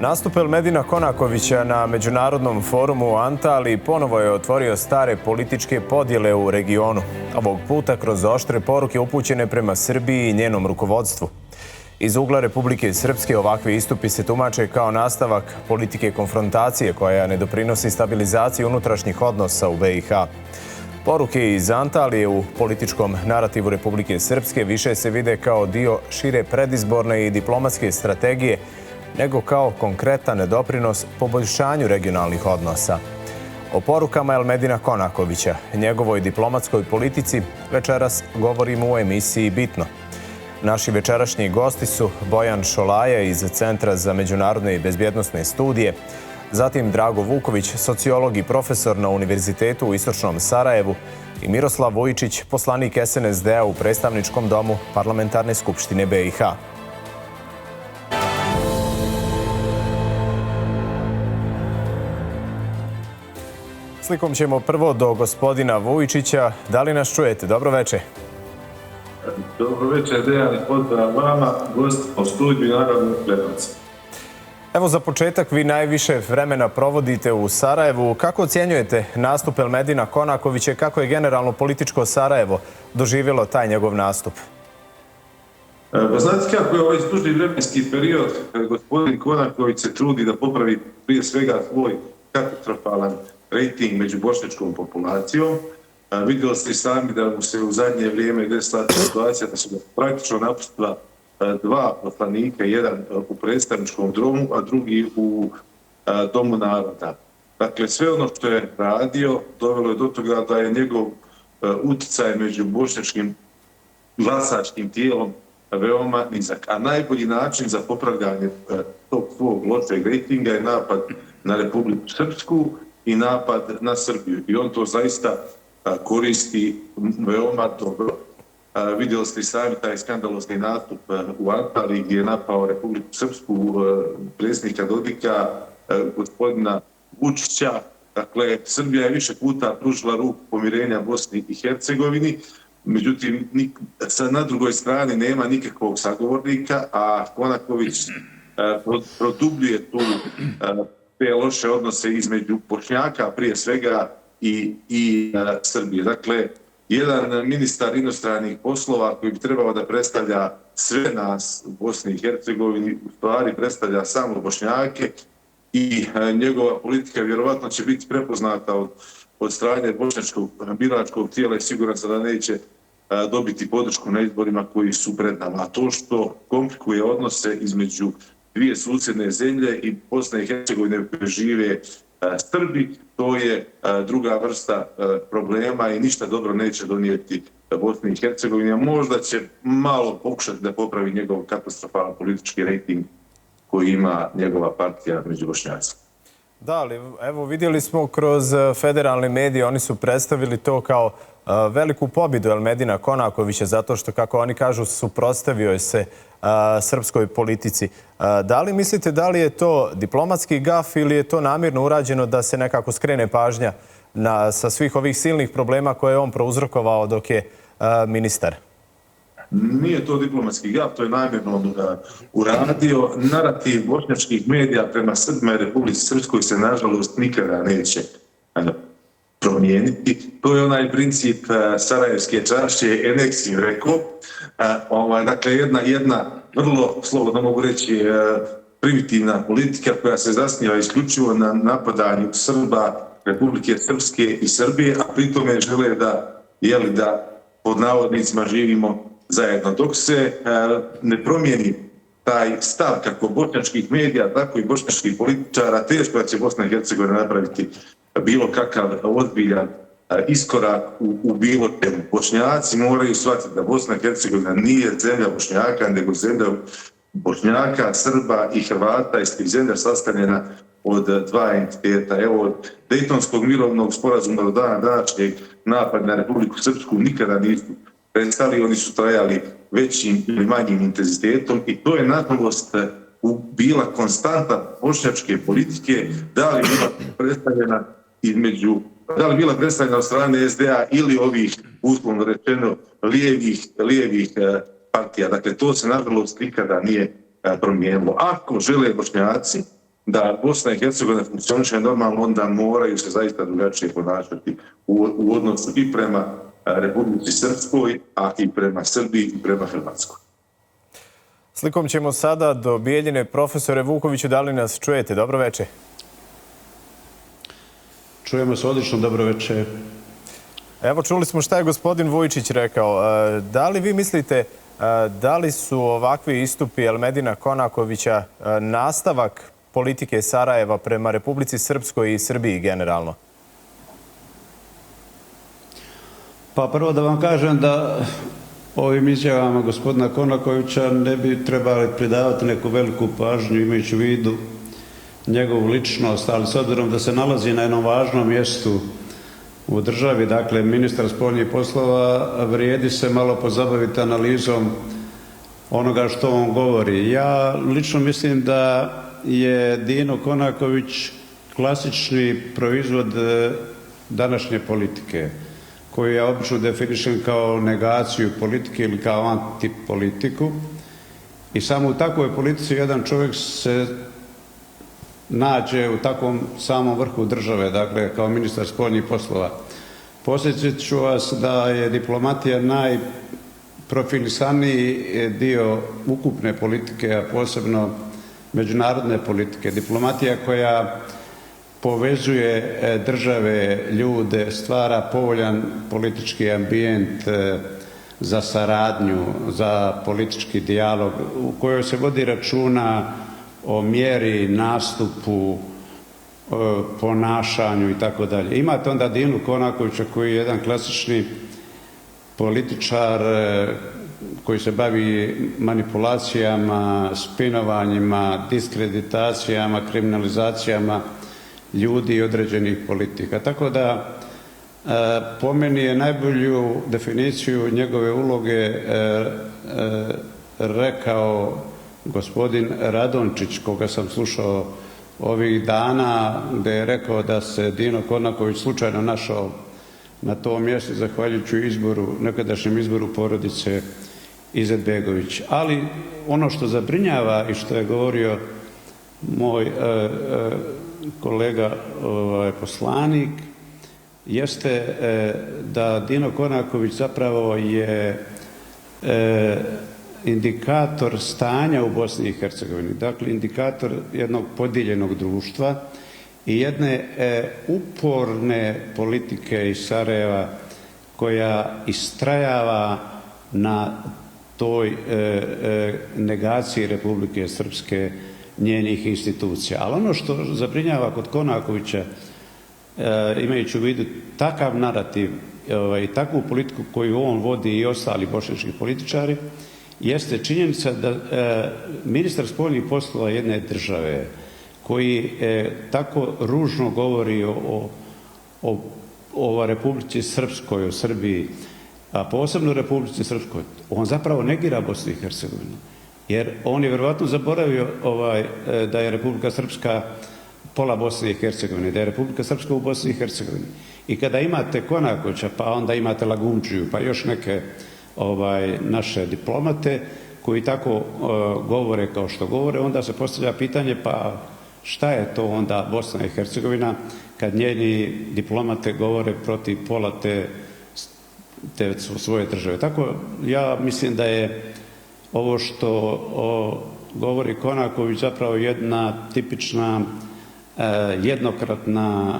Nastup Elmedina Konakovića na Međunarodnom forumu u Antaliji ponovo je otvorio stare političke podjele u regionu. Ovog puta kroz oštre poruke upućene prema Srbiji i njenom rukovodstvu. Iz ugla Republike Srpske ovakvi istupi se tumače kao nastavak politike konfrontacije koja ne doprinosi stabilizaciji unutrašnjih odnosa u BiH. Poruke iz Antalije u političkom narativu Republike Srpske više se vide kao dio šire predizborne i diplomatske strategije nego kao konkretan doprinos poboljšanju regionalnih odnosa. O porukama Elmedina Konakovića, njegovoj diplomatskoj politici, večeras govorimo u emisiji Bitno. Naši večerašnji gosti su Bojan Šolaja iz Centra za međunarodne i bezbjednosne studije, zatim Drago Vuković, sociolog i profesor na Univerzitetu u Istočnom Sarajevu i Miroslav Vujčić, poslanik SNSD-a u predstavničkom domu Parlamentarne skupštine BiH. Slikom ćemo prvo do gospodina Vujčića. Da li nas čujete? Dobro večer. Dobro večer, Dejan, i pozdrav vama, gostima u studiju i naravno gledalci. Evo za početak, vi najviše vremena provodite u Sarajevu. Kako ocjenjujete nastup Elmedina Konakovića i kako je generalno političko Sarajevo doživjelo taj njegov nastup? Pa znate kako je ovaj duži vremenski period, gospodin Konaković se trudi da popravi prije svega svoj katastrofalan rejting među bošnjačkom populacijom. Vidjeli ste i sami da mu se u zadnje vrijeme desila situacija da su ga praktično napustila dva poslanika, jedan u predstavničkom domu, a drugi u Domu naroda. Dakle, sve ono što je radio dovelo je do toga da je njegov uticaj među bošnjačkim glasačkim tijelom veoma nizak. A najbolji način za popravljanje tog svog lošeg rejtinga je napad na Republiku Srpsku i napad na Srbiju. I on to zaista koristi veoma dobro. Vidjeli ste i sami taj skandalozni nastup u Antaliji gdje je napao Republiku Srpsku, predsjednika Dodika, gospodina Vučića. Dakle, Srbija je više puta pružila ruku pomirenja Bosni i Hercegovini, međutim, na drugoj strani nema nikakvog sagovornika, a Konaković produbljuje te loše odnose između Bošnjaka, prije svega, i Srbije. Dakle, jedan ministar inostranih poslova koji bi trebao da predstavlja sve nas u Bosni i Hercegovini, u stvari predstavlja samo Bošnjake i njegova politika vjerovatno će biti prepoznata od strane bošnjačkog biračkog tijela i siguran sam da neće dobiti podršku na izborima koji su pred nama. A to što komplikuje odnose između dvije susjedne zemlje i Bosne i Hercegovine u kojoj žive Srbi, to je druga vrsta problema i ništa dobro neće donijeti Bosni i Hercegovini. Možda će malo pokušati da popravi njegov katastrofalan politički rejting koji ima njegova partija među Bošnjacima. Da, ali evo vidjeli smo kroz federalne medije, oni su predstavili to kao veliku pobjedu Elmedina Konakovića zato što, kako oni kažu, suprotstavio je se srpskoj politici. Da li mislite da li je to diplomatski gaf ili je to namjerno urađeno da se nekako skrene pažnja sa svih ovih silnih problema koje je on prouzrokovao dok je ministar? Nije to diplomatski gaf, to je namjerno uradio. Narativ bošnjačkih medija prema Srbima i Republici Srpskoj se nažalost nikada neće promijeniti. To je onaj princip sarajevske čaršije, Eneksim rekao. Dakle, jedna vrlo, slobodno mogu reći, primitivna politika koja se zasniva isključivo na napadanju Srba, Republike Srpske i Srbije, a pritome žele da pod navodnicima živimo zajedno. Dok se ne promijeni taj stav kako bošnjačkih medija, tako i bošnjačkih političara, teško da će Bosna i Hercegovina napraviti bilo kakav ozbiljan iskorak u bilo čemu. Bošnjaci moraju shvatiti da Bosna i Hercegovina nije zemlja Bošnjaka, nego zemlja Bošnjaka, Srba i Hrvata i zemlja sastavljena od dva entiteta. Evo, od Dejtonskog mirovnog sporazuma do dana današnjeg napad na Republiku Srpsku nikada nisu prestali, oni su trajali većim ili manjim intenzitetom i to je nažalost bila konstanta bošnjačke politike, da li bila predstavljena od strane SDA ili ovih, uslovno rečeno, lijevih partija. Dakle, to se nažalost nikada nije promijenilo. Ako žele Bošnjaci da Bosna i Hercegovina funkcioniše normalno, onda moraju se zaista drugačije ponašati u odnosu i prema Republici Srpskoj, a i prema Srbiji i prema Hrvatskoj. Slikom ćemo sada do Bijeljine. Profesore Vukoviću, da li nas čujete? Dobro večer. Čujemo se odlično, dobro večer. Evo, čuli smo šta je gospodin Vujičić rekao. Da li vi mislite da li su ovakvi istupi Elmedina Konakovića nastavak politike Sarajeva prema Republici Srpskoj i Srbiji generalno? Pa prvo da vam kažem da ovim izjavama gospodina Konakovića ne bi trebali pridavati neku veliku pažnju imajući u vidu njegovu ličnost, ali s obzirom da se nalazi na jednom važnom mjestu u državi, dakle ministar spoljnih poslova, vrijedi se malo pozabaviti analizom onoga što on govori. Ja lično mislim da je Dino Konaković klasični proizvod današnje politike, koju ja obično definišem kao negaciju politike ili kao antipolitiku. I samo u takvoj politici jedan čovjek se nađe u takvom samom vrhu države, dakle kao ministar spoljnih poslova. Podsjetit ću vas da je diplomatija najprofilisaniji dio ukupne politike, a posebno međunarodne politike. Diplomatija koja povezuje države, ljude, stvara povoljan politički ambijent za saradnju, za politički dijalog, u kojoj se vodi računa o mjeri, nastupu, ponašanju i tako dalje. Imate onda Dinu Konakovića koji je jedan klasični političar koji se bavi manipulacijama, spinovanjima, diskreditacijama, kriminalizacijama ljudi i određenih politika. Tako da po meni je najbolju definiciju njegove uloge rekao gospodin Radončić, koga sam slušao ovih dana, gdje je rekao da se Dino Konaković slučajno našao na tom mjestu zahvaljujući nekadašnjem izboru porodice Izetbegović. Ali ono što zabrinjava i što je govorio moj kolega poslanik jeste da Dino Konaković zapravo je indikator stanja u Bosni i Hercegovini, dakle indikator jednog podijeljenog društva i jedne uporne politike iz Sarajeva koja istrajava na toj negaciji Republike Srpske, njenih institucija. Ali ono što zabrinjava kod Konakovića, imajući u vidu takav narativ i takvu politiku koju on vodi i ostali bošnjački političari, jeste činjenica da ministar spoljnih poslova jedne države koji tako ružno govori o Republici Srpskoj, o Srbiji, a posebno Republici Srpskoj, on zapravo negira Bosnu i Hercegovinu. Jer on je vjerovatno zaboravio da je Republika Srpska pola Bosne i Hercegovine, da je Republika Srpska u Bosni i Hercegovini. I kada imate Konakovića, pa onda imate Lagumdžiju, pa još neke naše diplomate koji tako govore kao što govore, onda se postavlja pitanje pa šta je to onda Bosna i Hercegovina kad njeni diplomate govore protiv pola te svoje države. Tako ja mislim da je ovo što govori Konaković zapravo jedna tipična jednokratna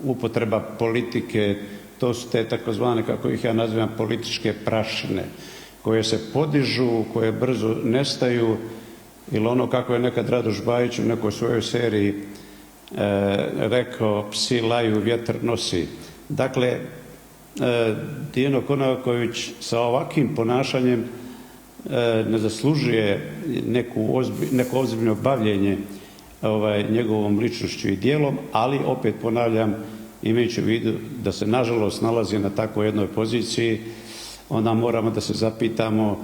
upotreba politike. To su te takozvane, kako ih ja nazivam, političke prašine koje se podižu, koje brzo nestaju, ili ono kako je nekad Radoš Bajić u nekoj svojoj seriji rekao, psi laju, vjetar nosi. Dakle, Dino Konaković sa ovakvim ponašanjem ne zaslužuje neko ozbiljno bavljenje njegovom ličnošću i djelom, ali opet ponavljam, imajući u vidu da se nažalost nalazi na takvoj jednoj poziciji, onda moramo da se zapitamo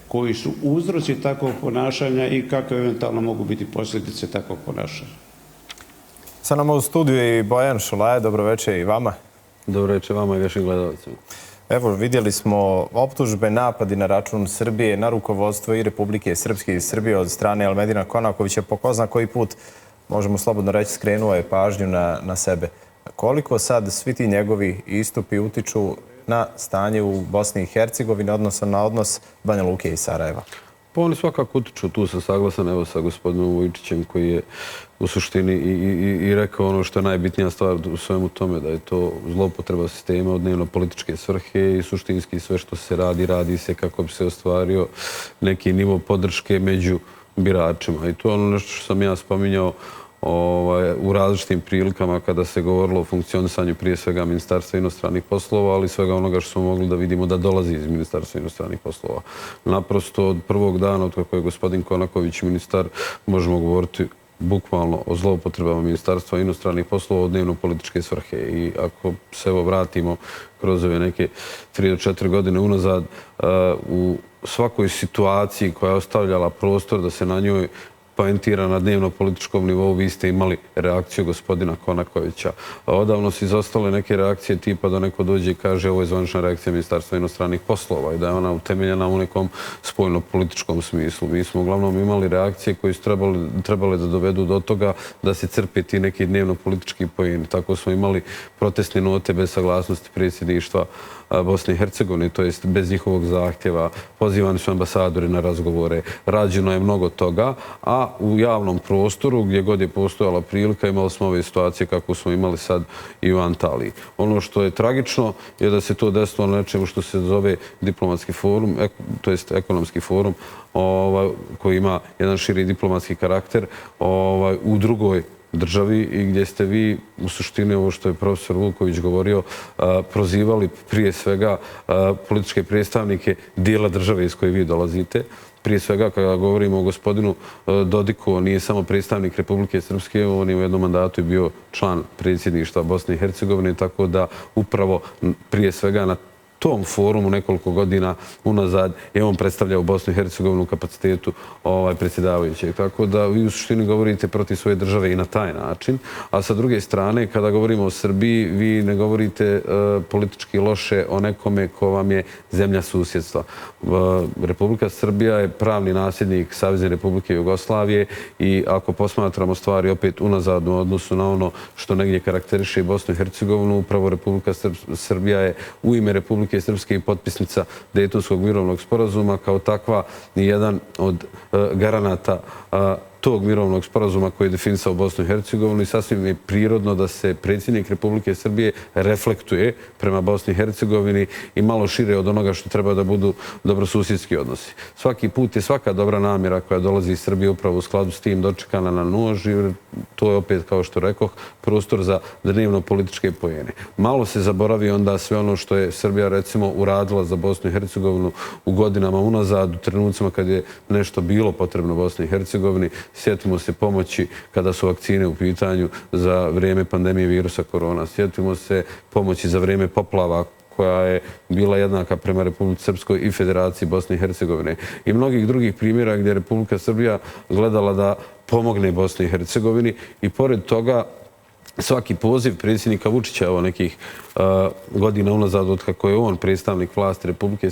koji su uzroci takvog ponašanja i kako eventualno mogu biti posljedice takvog ponašanja. Sa nama u studiju je i Bojan Šulaja. Dobro večer i vama. Dobro večer vama i vašim gledalcima. Evo, vidjeli smo optužbe, napadi na račun Srbije, na rukovodstvo i Republike Srpske i Srbije od strane Elmedina Konakovića. Po ko zna koji put, možemo slobodno reći, skrenuo je pažnju na sebe. Koliko sad svi ti njegovi istupi utiču na stanje u Bosni i Hercegovini, odnosno na odnos Banja Luke i Sarajeva? Pa oni svakako utiču, tu sam saglasan evo sa gospodinom Vujičićem koji je u suštini i rekao ono što je najbitnija stvar u svemu tome, da je to zloupotreba sistema od dnevno političke svrhe i suštinski sve što se radi se kako bi se ostvario neki nivo podrške među biračima. I to je ono nešto što sam ja spominjao u različitim prilikama kada se govorilo o funkcionisanju prije svega Ministarstva inostranih poslova, ali svega onoga što smo mogli da vidimo da dolazi iz Ministarstva inostranih poslova. Naprosto od prvog dana od kako je gospodin Konaković ministar, možemo govoriti bukvalno o zloupotrebama Ministarstva inostranih poslova od dnevno političke svrhe. I ako se evo vratimo kroz ove neke 3 do 4 godine unazad, u svakoj situaciji koja je ostavljala prostor da se na njoj poentira na dnevno političkom nivou, vi ste imali reakciju gospodina Konakovića. Odavno su izostale neke reakcije tipa da neko dođe i kaže ovo je zvanična reakcija Ministarstva inostranih poslova i da je ona utemeljena u nekom spoljno-političkom smislu. Mi smo uglavnom imali reakcije koje su trebale da dovedu do toga da se crpe ti neki dnevno-politički poeni. Tako smo imali protestne note bez saglasnosti predsjedništva Bosne i Hercegovine, to jest bez njihovog zahtjeva. Pozivani su ambasadori na razgovore. Rađeno je mnogo toga, a u javnom prostoru, gdje god je postojala prilika, imali smo ove situacije kako smo imali sad i u Antaliji. Ono što je tragično je da se to desilo na nečemu što se zove diplomatski forum, to jest ekonomski forum, koji ima jedan širi diplomatski karakter u drugoj državi i gdje ste vi u suštini ovo što je profesor Vuković govorio prozivali prije svega političke predstavnike dijela države iz koje vi dolazite. Prije svega kada govorimo o gospodinu Dodiku, on nije samo predstavnik Republike Srpske, on je u jednom mandatu i bio član predsjedništva Bosne i Hercegovine, tako da upravo prije svega na tom forumu nekoliko godina unazad je on predstavljao Bosnu i Hercegovinu u kapacitetu predsjedavajućeg. Tako da vi u suštini govorite protiv svoje države i na taj način. A sa druge strane, kada govorimo o Srbiji, vi ne govorite politički loše o nekome ko vam je zemlja susjedstva. Republika Srbija je pravni nasljednik Savezne Republike Jugoslavije i ako posmatramo stvari opet unazad u odnosu na ono što negdje karakteriše Bosnu i Hercegovinu, upravo Republika Srbija je u ime Republike Srpske i potpisnica Dejtonskog mirovnog sporazuma, kao takva jedan od garanata tog mirovnog sporazuma koji je definisao Bosnu i Hercegovinu i sasvim je prirodno da se predsjednik Republike Srbije reflektuje prema Bosni i Hercegovini i malo šire od onoga što treba da budu dobrosusjedski odnosi. Svaki put je svaka dobra namjera koja dolazi iz Srbije upravo u skladu s tim dočekana na nož i to je opet, kao što rekoh, prostor za dnevno političke poene. Malo se zaboravi onda sve ono što je Srbija recimo uradila za Bosnu i Hercegovinu u godinama unazad, u trenucima kad je nešto bilo potrebno Bosni i Hercegovini. Sjetimo se pomoći kada su vakcine u pitanju za vrijeme pandemije virusa korona. Sjetimo se pomoći za vrijeme poplava koja je bila jednaka prema Republici Srpskoj i Federaciji Bosne i Hercegovine. I mnogih drugih primjera gdje je Republika Srbija gledala da pomogne Bosni i Hercegovini i pored toga svaki poziv predsjednika Vučića, evo nekih godina unazad od kako je on predstavnik vlasti Republike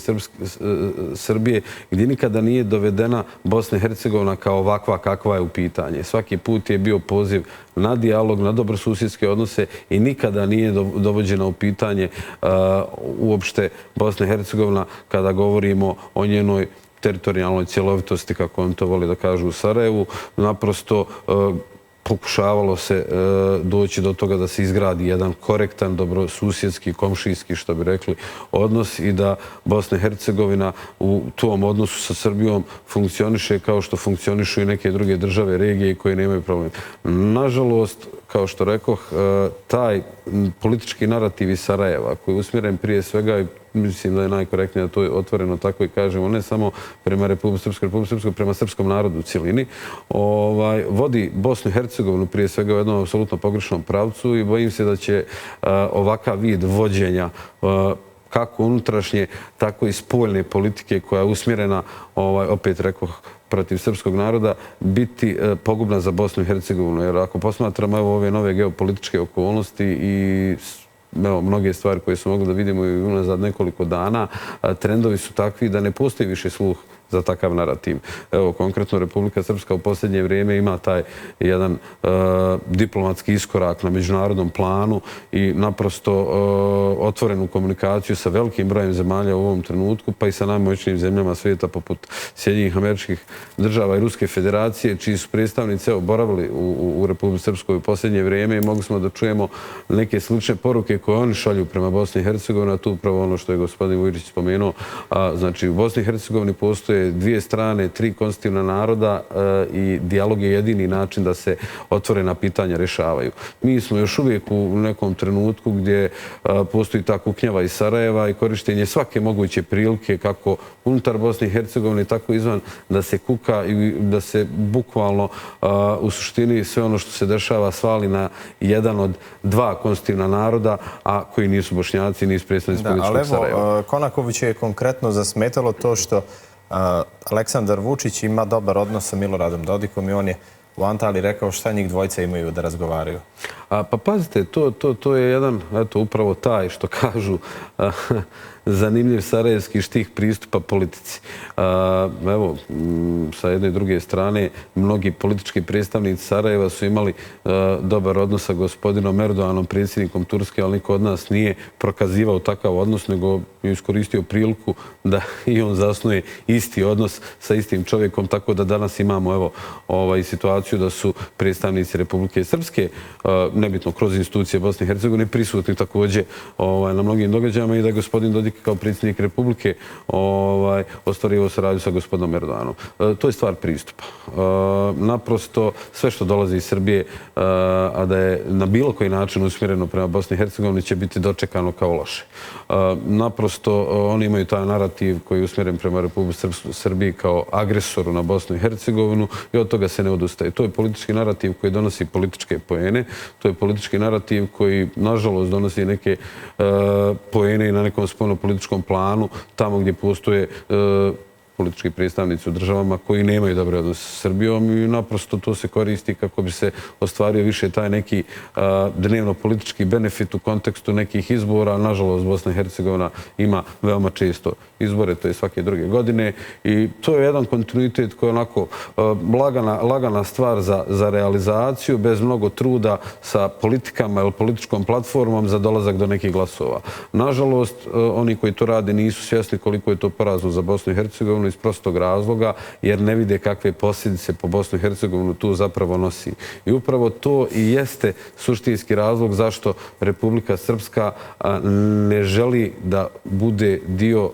Srbije, gdje nikada nije dovedena Bosna i Hercegovina kao ovakva kakva je u pitanje. Svaki put je bio poziv na dijalog, na dobrosusjedske odnose i nikada nije dovođena u pitanje uopšte Bosna i Hercegovina kada govorimo o njenoj teritorijalnoj cjelovitosti, kako on to voli da kažu u Sarajevu. Naprosto pokušavalo se doći do toga da se izgradi jedan korektan, dobrosusjedski, komšijski, što bi rekli, odnos i da Bosna i Hercegovina u tom odnosu sa Srbijom funkcioniše kao što funkcionišu i neke druge države, regije koje nemaju problem. Nažalost, kao što rekoh, taj politički narativ iz Sarajeva, koji je usmjeren prije svega i mislim da je najkorektnije da to otvoreno tako i kažemo, ne samo prema Republike Srpskoj, prema srpskom narodu u cjelini, vodi Bosnu i Hercegovinu prije svega u jednom apsolutno pogrešnom pravcu i bojim se da će ovakav vid vođenja kako unutrašnje, tako i spoljne politike koja je usmjerena, opet rekoh, protiv srpskog naroda, biti pogubna za Bosnu i Hercegovinu. Jer ako posmatramo ove nove geopolitičke okolnosti i mnoge stvari koje smo mogli da vidimo i unazad nekoliko dana, trendovi su takvi da ne postoji više sluh za takav narativ. Evo, konkretno, Republika Srpska u posljednje vrijeme ima taj jedan diplomatski iskorak na međunarodnom planu i naprosto otvorenu komunikaciju sa velikim brojem zemalja u ovom trenutku, pa i sa najmoćnijim zemljama svijeta poput Sjedinjenih Američkih Država i Ruske Federacije, čiji su predstavnici boravili u Republici Srpskoj u posljednje vrijeme i mogli smo da čujemo neke slične poruke koje oni šalju prema Bosni i Hercegovini, a tu upravo ono što je gospodin Vujičić spomenuo. Znači, u Bosni i Hercegovini postoje dvije strane, tri konstitutivna naroda i dijalog je jedini način da se otvorena pitanja rješavaju. Mi smo još uvijek u nekom trenutku gdje postoji ta kuknjava iz Sarajeva i korištenje svake moguće prilike kako unutar Bosne i Hercegovine, tako izvan, da se kuka i da se bukvalno u suštini sve ono što se dešava svali na jedan od dva konstitutivna naroda, a koji nisu Bošnjaci, nisu predstavnici političkog Sarajeva. Ali evo, Konaković je konkretno zasmetalo to što Aleksandar Vučić ima dobar odnos sa Miloradom Dodikom i on je u Antaliji rekao šta njih dvojica imaju da razgovaraju. Pa pazite, to je jedan, eto, upravo taj što kažu zanimljiv sarajevski štih pristupa politici. Evo, sa jedne i druge strane, mnogi politički predstavnici Sarajeva su imali dobar odnos sa gospodinom Erdoganom, predsjednikom Turske, ali niko od nas nije prokazivao takav odnos, nego je iskoristio priliku da i on zasnuje isti odnos sa istim čovjekom, tako da danas imamo situaciju da su predstavnici Republike Srpske, nebitno kroz institucije Bosne i Hercegovine, prisutni također na mnogim događajima i da je gospodin Dodik kao predsjednik Republike ostvario saradnju sa gospodinom Erdoganom. To je stvar pristupa. Naprosto sve što dolazi iz Srbije, a da je na bilo koji način usmjereno prema Bosni i Hercegovini, će biti dočekano kao loše. Naprosto oni imaju taj narativ koji je usmjeren prema Republike Srbiji kao agresoru na Bosnu i Hercegovinu i od toga se ne odustaje. To je politički narativ koji donosi političke poene. To je politički narativ koji, nažalost, donosi neke poene i na nekom spoljno-političkom planu, tamo gdje postoje politički predstavnici u državama koji nemaju dobre odnose sa Srbijom i naprosto to se koristi kako bi se ostvario više taj neki dnevno-politički benefit u kontekstu nekih izbora. Nažalost, Bosna i Hercegovina ima veoma često izbore, to je svake druge godine i to je jedan kontinuitet koji je onako lagana stvar za realizaciju, bez mnogo truda sa politikama ili političkom platformom za dolazak do nekih glasova. Nažalost, oni koji to rade nisu svjesni koliko je to porazno za Bosnu i Hercegovinu iz prostog razloga, jer ne vide kakve posljedice po Bosnu i Hercegovinu tu zapravo nosi. I upravo to i jeste suštinski razlog zašto Republika Srpska ne želi da bude dio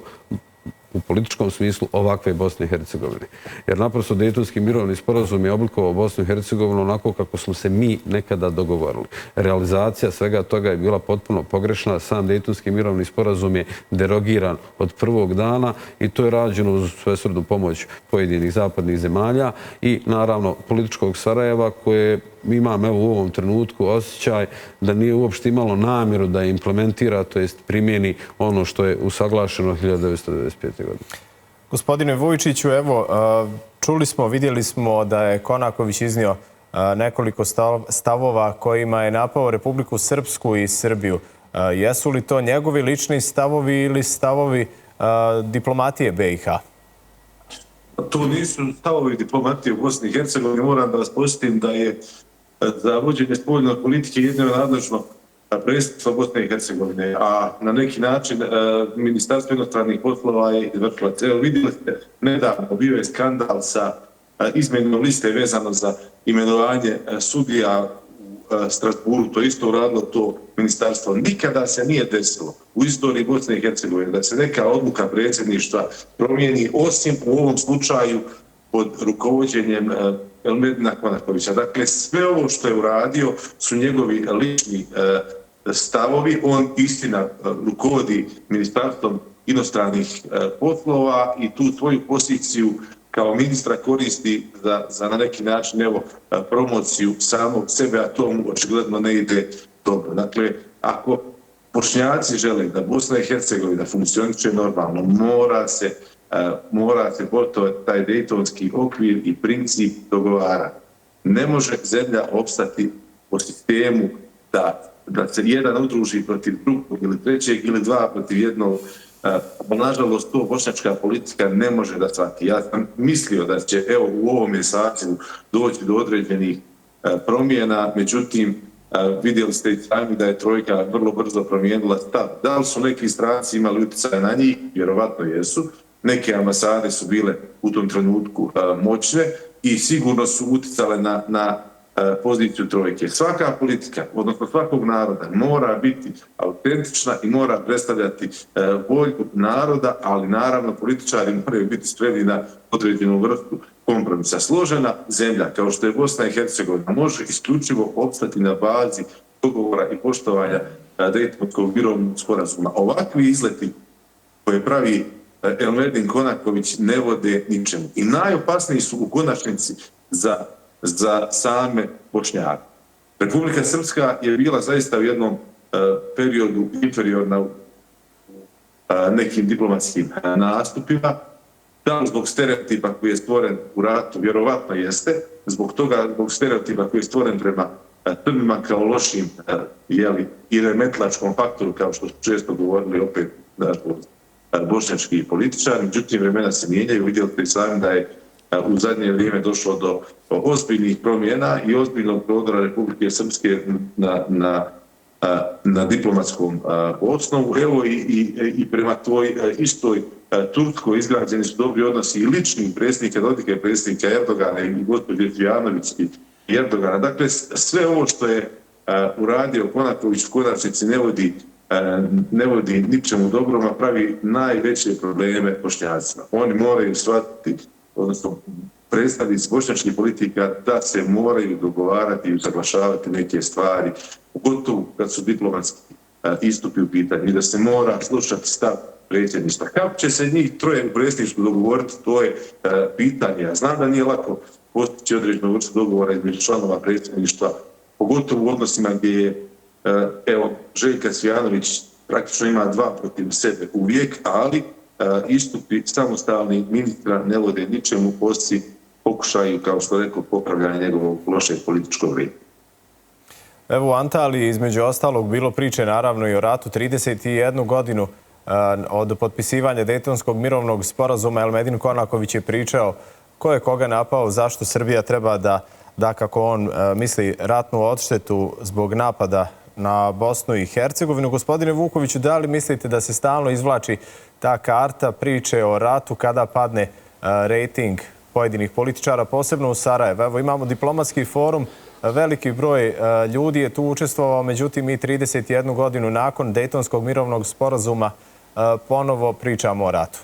u političkom smislu ovakve Bosne i Hercegovine. Jer naprosto Dejtonski mirovni sporazum je oblikovao Bosnu i Hercegovinu onako kako smo se mi nekada dogovorili. Realizacija svega toga je bila potpuno pogrešna. Sam Dejtonski mirovni sporazum je derogiran od prvog dana i to je rađeno uz svesrdnu pomoć pojedinih zapadnih zemalja i naravno političkog Sarajeva koje imam u ovom trenutku osjećaj da nije uopšte imalo namjeru da implementira, to jest primjeni ono što je usaglašeno 1995. godine. Gospodine Vujičiću, evo, čuli smo, vidjeli smo da je Konaković iznio nekoliko stavova kojima je napao Republiku Srpsku i Srbiju. Jesu li to njegovi lični stavovi ili stavovi diplomatije BiH? To nisu stavovi diplomatije u Bosni i Hercegovini. Moram da vas posjetim da je za vođenje spoljne politike jedino nadležno predsjedništvo Bosne i Hercegovine, a na neki način Ministarstvo inostranih poslova je izvršilo. Evo, vidjeli ste, nedavno bio je skandal sa izmenom liste vezano za imenovanje sudija u Strasburu. To je isto uradilo to ministarstvo. Nikada se nije desilo u istoriji Bosne i Hercegovine da se neka odluka predsjedništva promijeni, osim u ovom slučaju pod rukovođenjem Elmedina Konakovića. Dakle, sve ovo što je uradio su njegovi lični stavovi. On, istina, rukovodi Ministarstvom inostranih poslova i tu svoju poziciju kao ministra koristi za na neki način promociju samog sebe, a to mu očigledno ne ide dobro. Dakle, ako Bošnjaci žele da Bosna i Hercegovina funkcioniše normalno, mora se poštovati taj dejtonski okvir i princip dogovara. Ne može zemlja opstati po sistemu da da se jedan udruži protiv drugog ili trećeg ili dva protiv jednog. Nažalost, to bošnjačka politika ne može da shvati. Ja sam mislio da će u ovome sazivu doći do određenih promjena, međutim, vidjeli ste i sami da je trojka vrlo brzo promijenila stav. Da li su neki stranci imali utjecaj na njih? Vjerovatno jesu. Neke ambasade su bile u tom trenutku moćne i sigurno su utjecale na poziciju trojke. Svaka politika, odnosno svakog naroda, mora biti autentična i mora predstavljati volju naroda, ali naravno političari moraju biti spremni na određenu vrstu kompromisa. Složena zemlja, kao što je Bosna i Hercegovina, može isključivo opstati na bazi dogovora i poštovanja Dejtonskog mirovnog sporazuma. Ovakvi izleti koje pravi Elmerdin Konaković ne vode ničemu. I najopasniji su u konačnici za same Bošnjake. Republika Srpska je bila zaista u jednom periodu inferiorna nekim diplomatskim nastupima. Da li zbog stereotipa koji je stvoren u ratu? Vjerovatno jeste. Zbog stereotipa koji je stvoren prema Srbima kao lošim i remetlačkom faktoru, kao što su često govorili opet bošnjački političari. Međutim, vremena se mijenjaju. Vidjeli ste i sami da je u zadnje vrijeme došlo do ozbiljnih promjena i ozbiljnog prodora Republike Srpske na diplomatskom osnovu. Evo i prema toj istoj Turskoj izgrađeni su dobri odnosi i ličnih predsjednika, Dodika predsjednika Erdogana i gospođe Zvijanović i Erdogana. Dakle, sve ovo što je uradio Konaković u konačnici ne vodi ničemu dobrom, a pravi najveće probleme Bošnjacima. Oni moraju shvatiti, odnosno predstavnici bošnjačkih politika, da se moraju dogovarati i usaglašavati neke stvari, pogotovo kad su diplomatski istupi u pitanju, i da se mora slušati stav predsjedništva. Kako će se njih troje u predsjedništvu dogovoriti, to je pitanje. Ja znam da nije lako postići određenu vrstu dogovora između članova predsjedništva, pogotovo u odnosima gdje je Željka Cvijanović praktično ima dva protiv sebe uvijek, ali istupi samostalni ministra ne vode ničemu, osim pokušaju, kao što rekao, popravljanja njegovog lošeg političkog reda. Evo u Antaliji između ostalog bilo priče naravno i o ratu. 31 godinu od potpisivanja Dejtonskog mirovnog sporazuma Elmerdin Konaković je pričao ko je koga napao, zašto Srbija treba da kako on misli, ratnu odštetu zbog napada na Bosnu i Hercegovinu. Gospodine Vukoviću, da li mislite da se stalno izvlači ta karta priče o ratu kada padne rejting pojedinih političara, posebno u Sarajevu? Evo imamo diplomatski forum, veliki broj ljudi je tu učestvovao, međutim mi 31 godinu nakon Dejtonskog mirovnog sporazuma ponovo pričamo o ratu.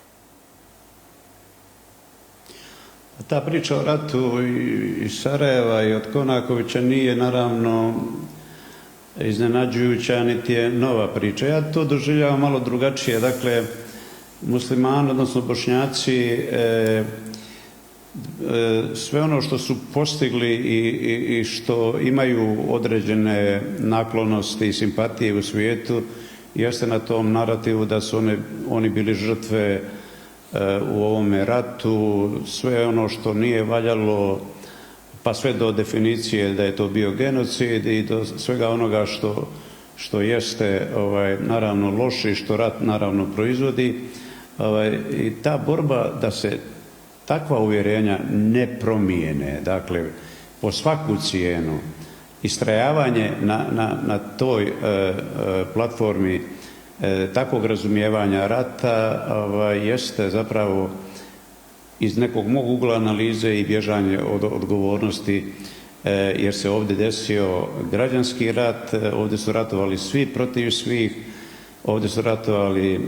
Ta priča o ratu iz Sarajeva i od Konakovića nije naravno iznenađujuća, niti je nova priča. Ja to doživljavam malo drugačije. Dakle, muslimani, odnosno Bošnjaci, sve ono što su postigli i što imaju određene naklonosti i simpatije u svijetu, jeste na tom narativu da su oni bili žrtve u ovome ratu. Sve ono što nije valjalo, pa sve do definicije da je to bio genocid i do svega onoga što jeste naravno loše i što rat naravno proizvodi. I ta borba da se takva uvjerenja ne promijene, dakle po svaku cijenu, istrajavanje na toj platformi takvog razumijevanja rata jeste zapravo iz nekog mog ugla analize i bježanje od odgovornosti, jer se ovdje desio građanski rat, ovdje su ratovali svi protiv svih, ovdje su ratovali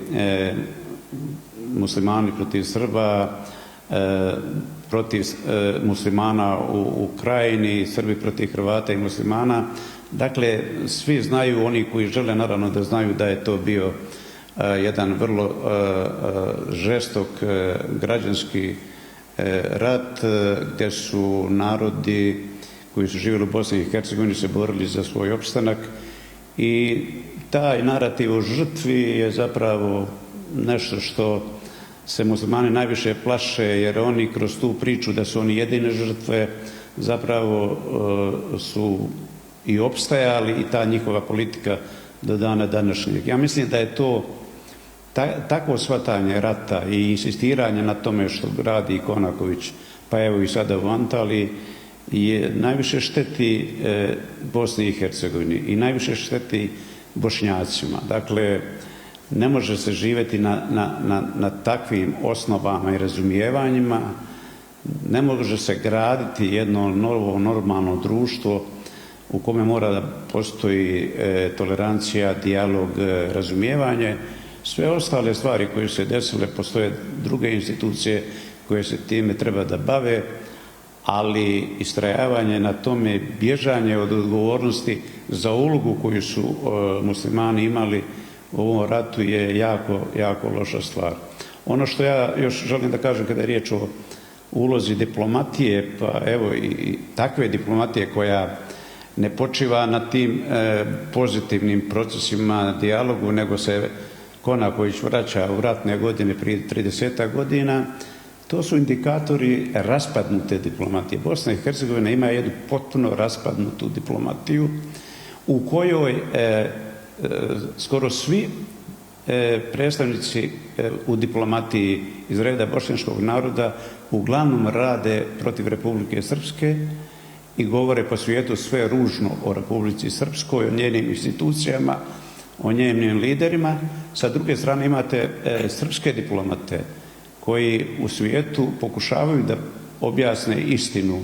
muslimani protiv Srba, protiv muslimana u Krajini, Srbi protiv Hrvata i muslimana. Dakle, svi znaju, oni koji žele naravno da znaju da je to bio jedan vrlo žestok građanski rat gdje su narodi koji su živjeli u Bosni i Hercegovini se borili za svoj opstanak i taj narativ o žrtvi je zapravo nešto što se muslimani najviše plaše, jer oni kroz tu priču da su oni jedine žrtve zapravo su i opstajali i ta njihova politika do dana današnjeg. Ja mislim da je to takvo shvatanje rata i insistiranje na tome što radi Konaković, pa evo i sada u Antaliji, je najviše šteti Bosni i Hercegovini i najviše šteti Bošnjacima. Dakle, ne može se živjeti na takvim osnovama i razumijevanjima, ne može se graditi jedno novo normalno društvo u kome mora da postoji tolerancija, dijalog, razumijevanje. Sve ostale stvari koje su se desile, postoje druge institucije koje se time treba da bave, ali istrajavanje na tome, bježanje od odgovornosti za ulogu koju su muslimani imali u ovom ratu je jako, jako loša stvar. Ono što ja još želim da kažem kada je riječ o ulozi diplomatije, pa evo i takve diplomatije koja ne počiva na tim pozitivnim procesima dijalogu, nego se Konaković vraća u ratne godine prije 30 godina, to su indikatori raspadnute diplomatije. Bosna i Hercegovina ima jednu potpuno raspadnutu diplomatiju u kojoj skoro svi predstavnici u diplomatiji iz reda bošnjačkog naroda uglavnom rade protiv Republike Srpske i govore po svijetu sve ružno o Republici Srpskoj, o njenim institucijama, o njenim liderima. Sa druge strane imate srpske diplomate koji u svijetu pokušavaju da objasne istinu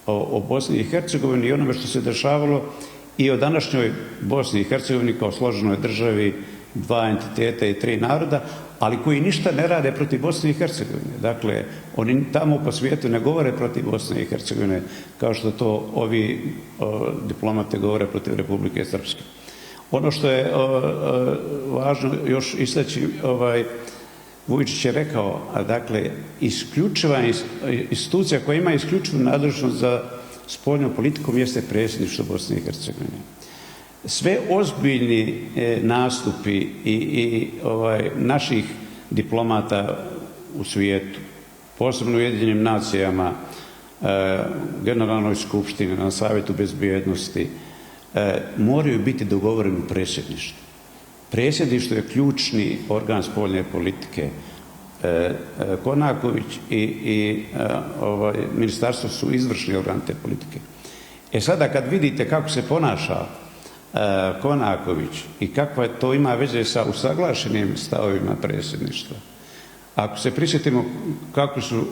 o Bosni i Hercegovini i onome što se dešavalo i o današnjoj Bosni i Hercegovini kao složenoj državi, dva entiteta i tri naroda, ali koji ništa ne rade protiv Bosne i Hercegovine. Dakle, oni tamo po svijetu ne govore protiv Bosne i Hercegovine kao što to ovi diplomate govore protiv Republike Srpske. Ono što je važno još istaći, Vujičić je rekao, dakle, isključiva institucija koja ima isključivu nadležnost za spoljnom politikom jeste predsjedništvo Bosne i Hercegovine. Sve ozbiljni nastupi i naših diplomata u svijetu, posebno u Ujedinjenim nacijama, Generalnoj skupštini, na Savjetu bezbjednosti, moraju biti dogovoreni u predsjedništvu. Predsjedništvo je ključni organ spoljne politike. Konaković i ministarstvo su izvršni organ te politike. Sada kad vidite kako se ponaša Konaković i kakva to ima veze sa usaglašenim stavovima predsjedništva, ako se prisjetimo kako su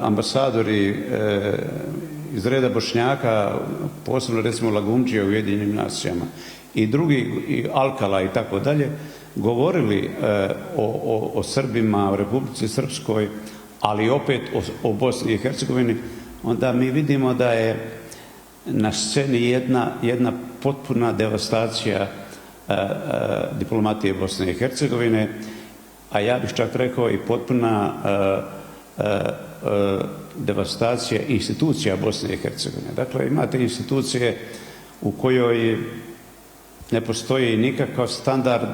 ambasadori iz reda Bošnjaka, posebno recimo Lagundžija u Ujedinjenim nacijama i drugi, i Alkala i tako dalje, govorili o Srbima, o Republici Srpskoj, ali opet o Bosni i Hercegovini, onda mi vidimo da je na sceni jedna potpuna devastacija diplomatije Bosne i Hercegovine, a ja bih čak rekao i potpuna devastacija institucija Bosne i Hercegovine. Dakle, imate institucije u kojoj ne postoji nikakav standard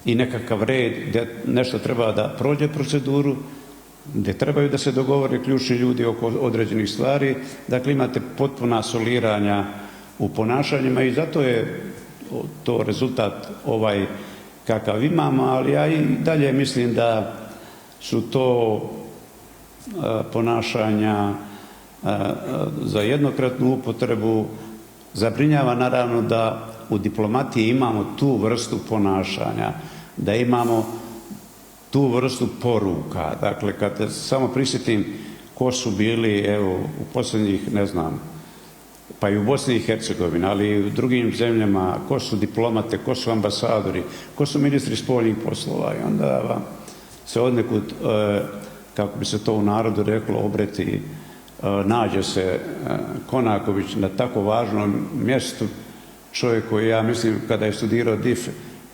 i nekakav red gdje nešto treba da prođe proceduru, gdje trebaju da se dogovore ključni ljudi oko određenih stvari. Dakle, imate potpuna soliranja u ponašanjima i zato je to rezultat kakav imamo, ali ja i dalje mislim da su to ponašanja za jednokratnu upotrebu. Zabrinjava naravno da u diplomatiji imamo tu vrstu ponašanja, da imamo tu vrstu poruka. Dakle, kad samo prisjetim ko su bili, evo, u posljednjih, ne znam, pa i u Bosni i Hercegovini, ali i u drugim zemljama, ko su diplomate, ko su ambasadori, ko su ministri spoljnih poslova, i onda vam se odnekud, kako bi se to u narodu reklo, obreti, nađe se Konaković na tako važnom mjestu, čovjek koji, ja mislim, kada je studirao DIF,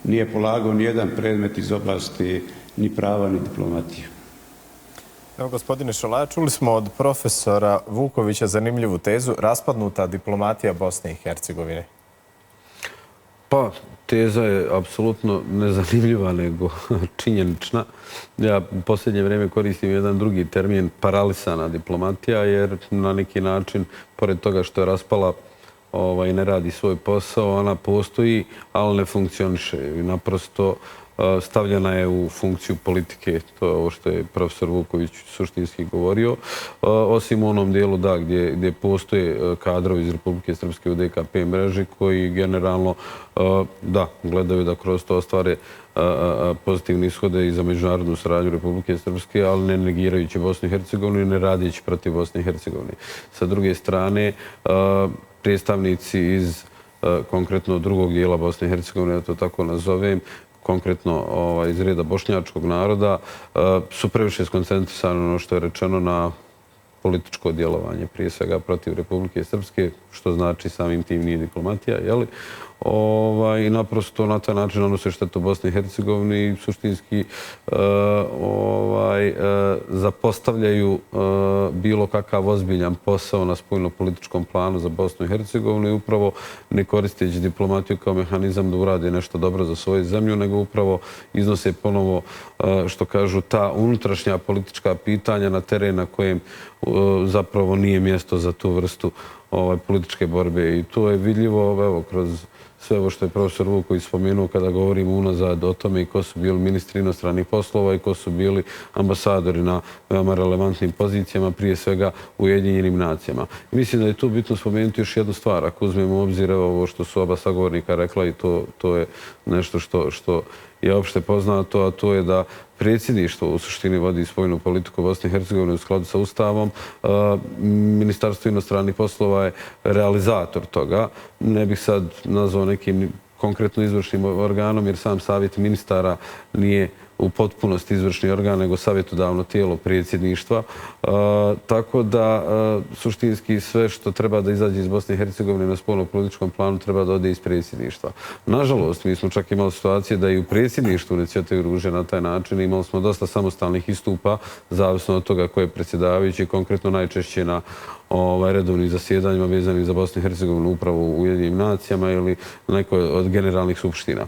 nije polagao ni jedan predmet iz oblasti ni prava, ni diplomatije. Evo, gospodine Šolaja, čuli smo od profesora Vukovića zanimljivu tezu, raspadnuta diplomatija Bosne i Hercegovine. Pa, teza je apsolutno nezanimljiva, nego činjenična. Ja u posljednje vrijeme koristim jedan drugi termin, paralisana diplomatija, jer na neki način, pored toga što je raspala i ne radi svoj posao, ona postoji, ali ne funkcioniše. Naprosto stavljena je u funkciju politike, to je ovo što je profesor Vuković suštinski govorio, osim u onom dijelu gdje postoje kadrovi iz Republike Srpske u DKP mreži koji generalno gledaju da kroz to ostvare pozitivne ishode i za međunarodnu saradnju Republike Srpske, ali ne negirajući Bosnu i Hercegovinu i ne radići protiv Bosne i Hercegovine. Sa druge strane, predstavnici iz konkretno drugog dijela Bosne i Hercegovine, da to tako nazovem, konkretno iz reda bošnjačkog naroda, su previše skoncentrisani ono što je rečeno na političko djelovanje, prije svega protiv Republike Srpske, što znači samim tim nije diplomatija, jeli? I naprosto na taj način donose štetu Bosni i Hercegovini i suštinski zapostavljaju bilo kakav ozbiljan posao na spoljno-političkom planu za Bosnu i Hercegovinu i upravo ne koristeći diplomatiju kao mehanizam da urade nešto dobro za svoju zemlju, nego upravo iznose ponovo, što kažu, ta unutrašnja politička pitanja na teren na kojem zapravo nije mjesto za tu vrstu političke borbe. I to je vidljivo kroz sve ovo što je profesor Vuković spomenuo kada govorimo unazad o tome i ko su bili ministri inostranih poslova i ko su bili ambasadori na veoma relevantnim pozicijama, prije svega u Ujedinjenim nacijama. Mislim da je tu bitno spomenuti još jednu stvar. Ako uzmemo u obzir ovo što su oba sagovornika rekla i to je nešto što je opšte poznato, a to je da predsjedništvo u suštini vodi spoljnu politiku Bosne i Hercegovine u skladu sa Ustavom. Ministarstvo inostranih poslova je realizator toga. Ne bih sad nazvao nekim konkretno izvršnim organom, jer sam savjet ministara nije u potpunosti izvršni organ, nego savjetodavno tijelo predsjedništva. Tako da suštinski sve što treba da izađe iz Bosne i Hercegovine na spoljno-političkom planu treba da ode iz predsjedništva. Nažalost, mi smo čak imali situacije da i u predsjedništvu inicijativu ruže na taj način. Imali smo dosta samostalnih istupa, zavisno od toga ko je predsjedavajući, konkretno najčešće na redovnim zasjedanjima vezanih za Bosnu i Hercegovinu upravo u Ujedinjenim nacijama ili nekoj od generalnih skupština.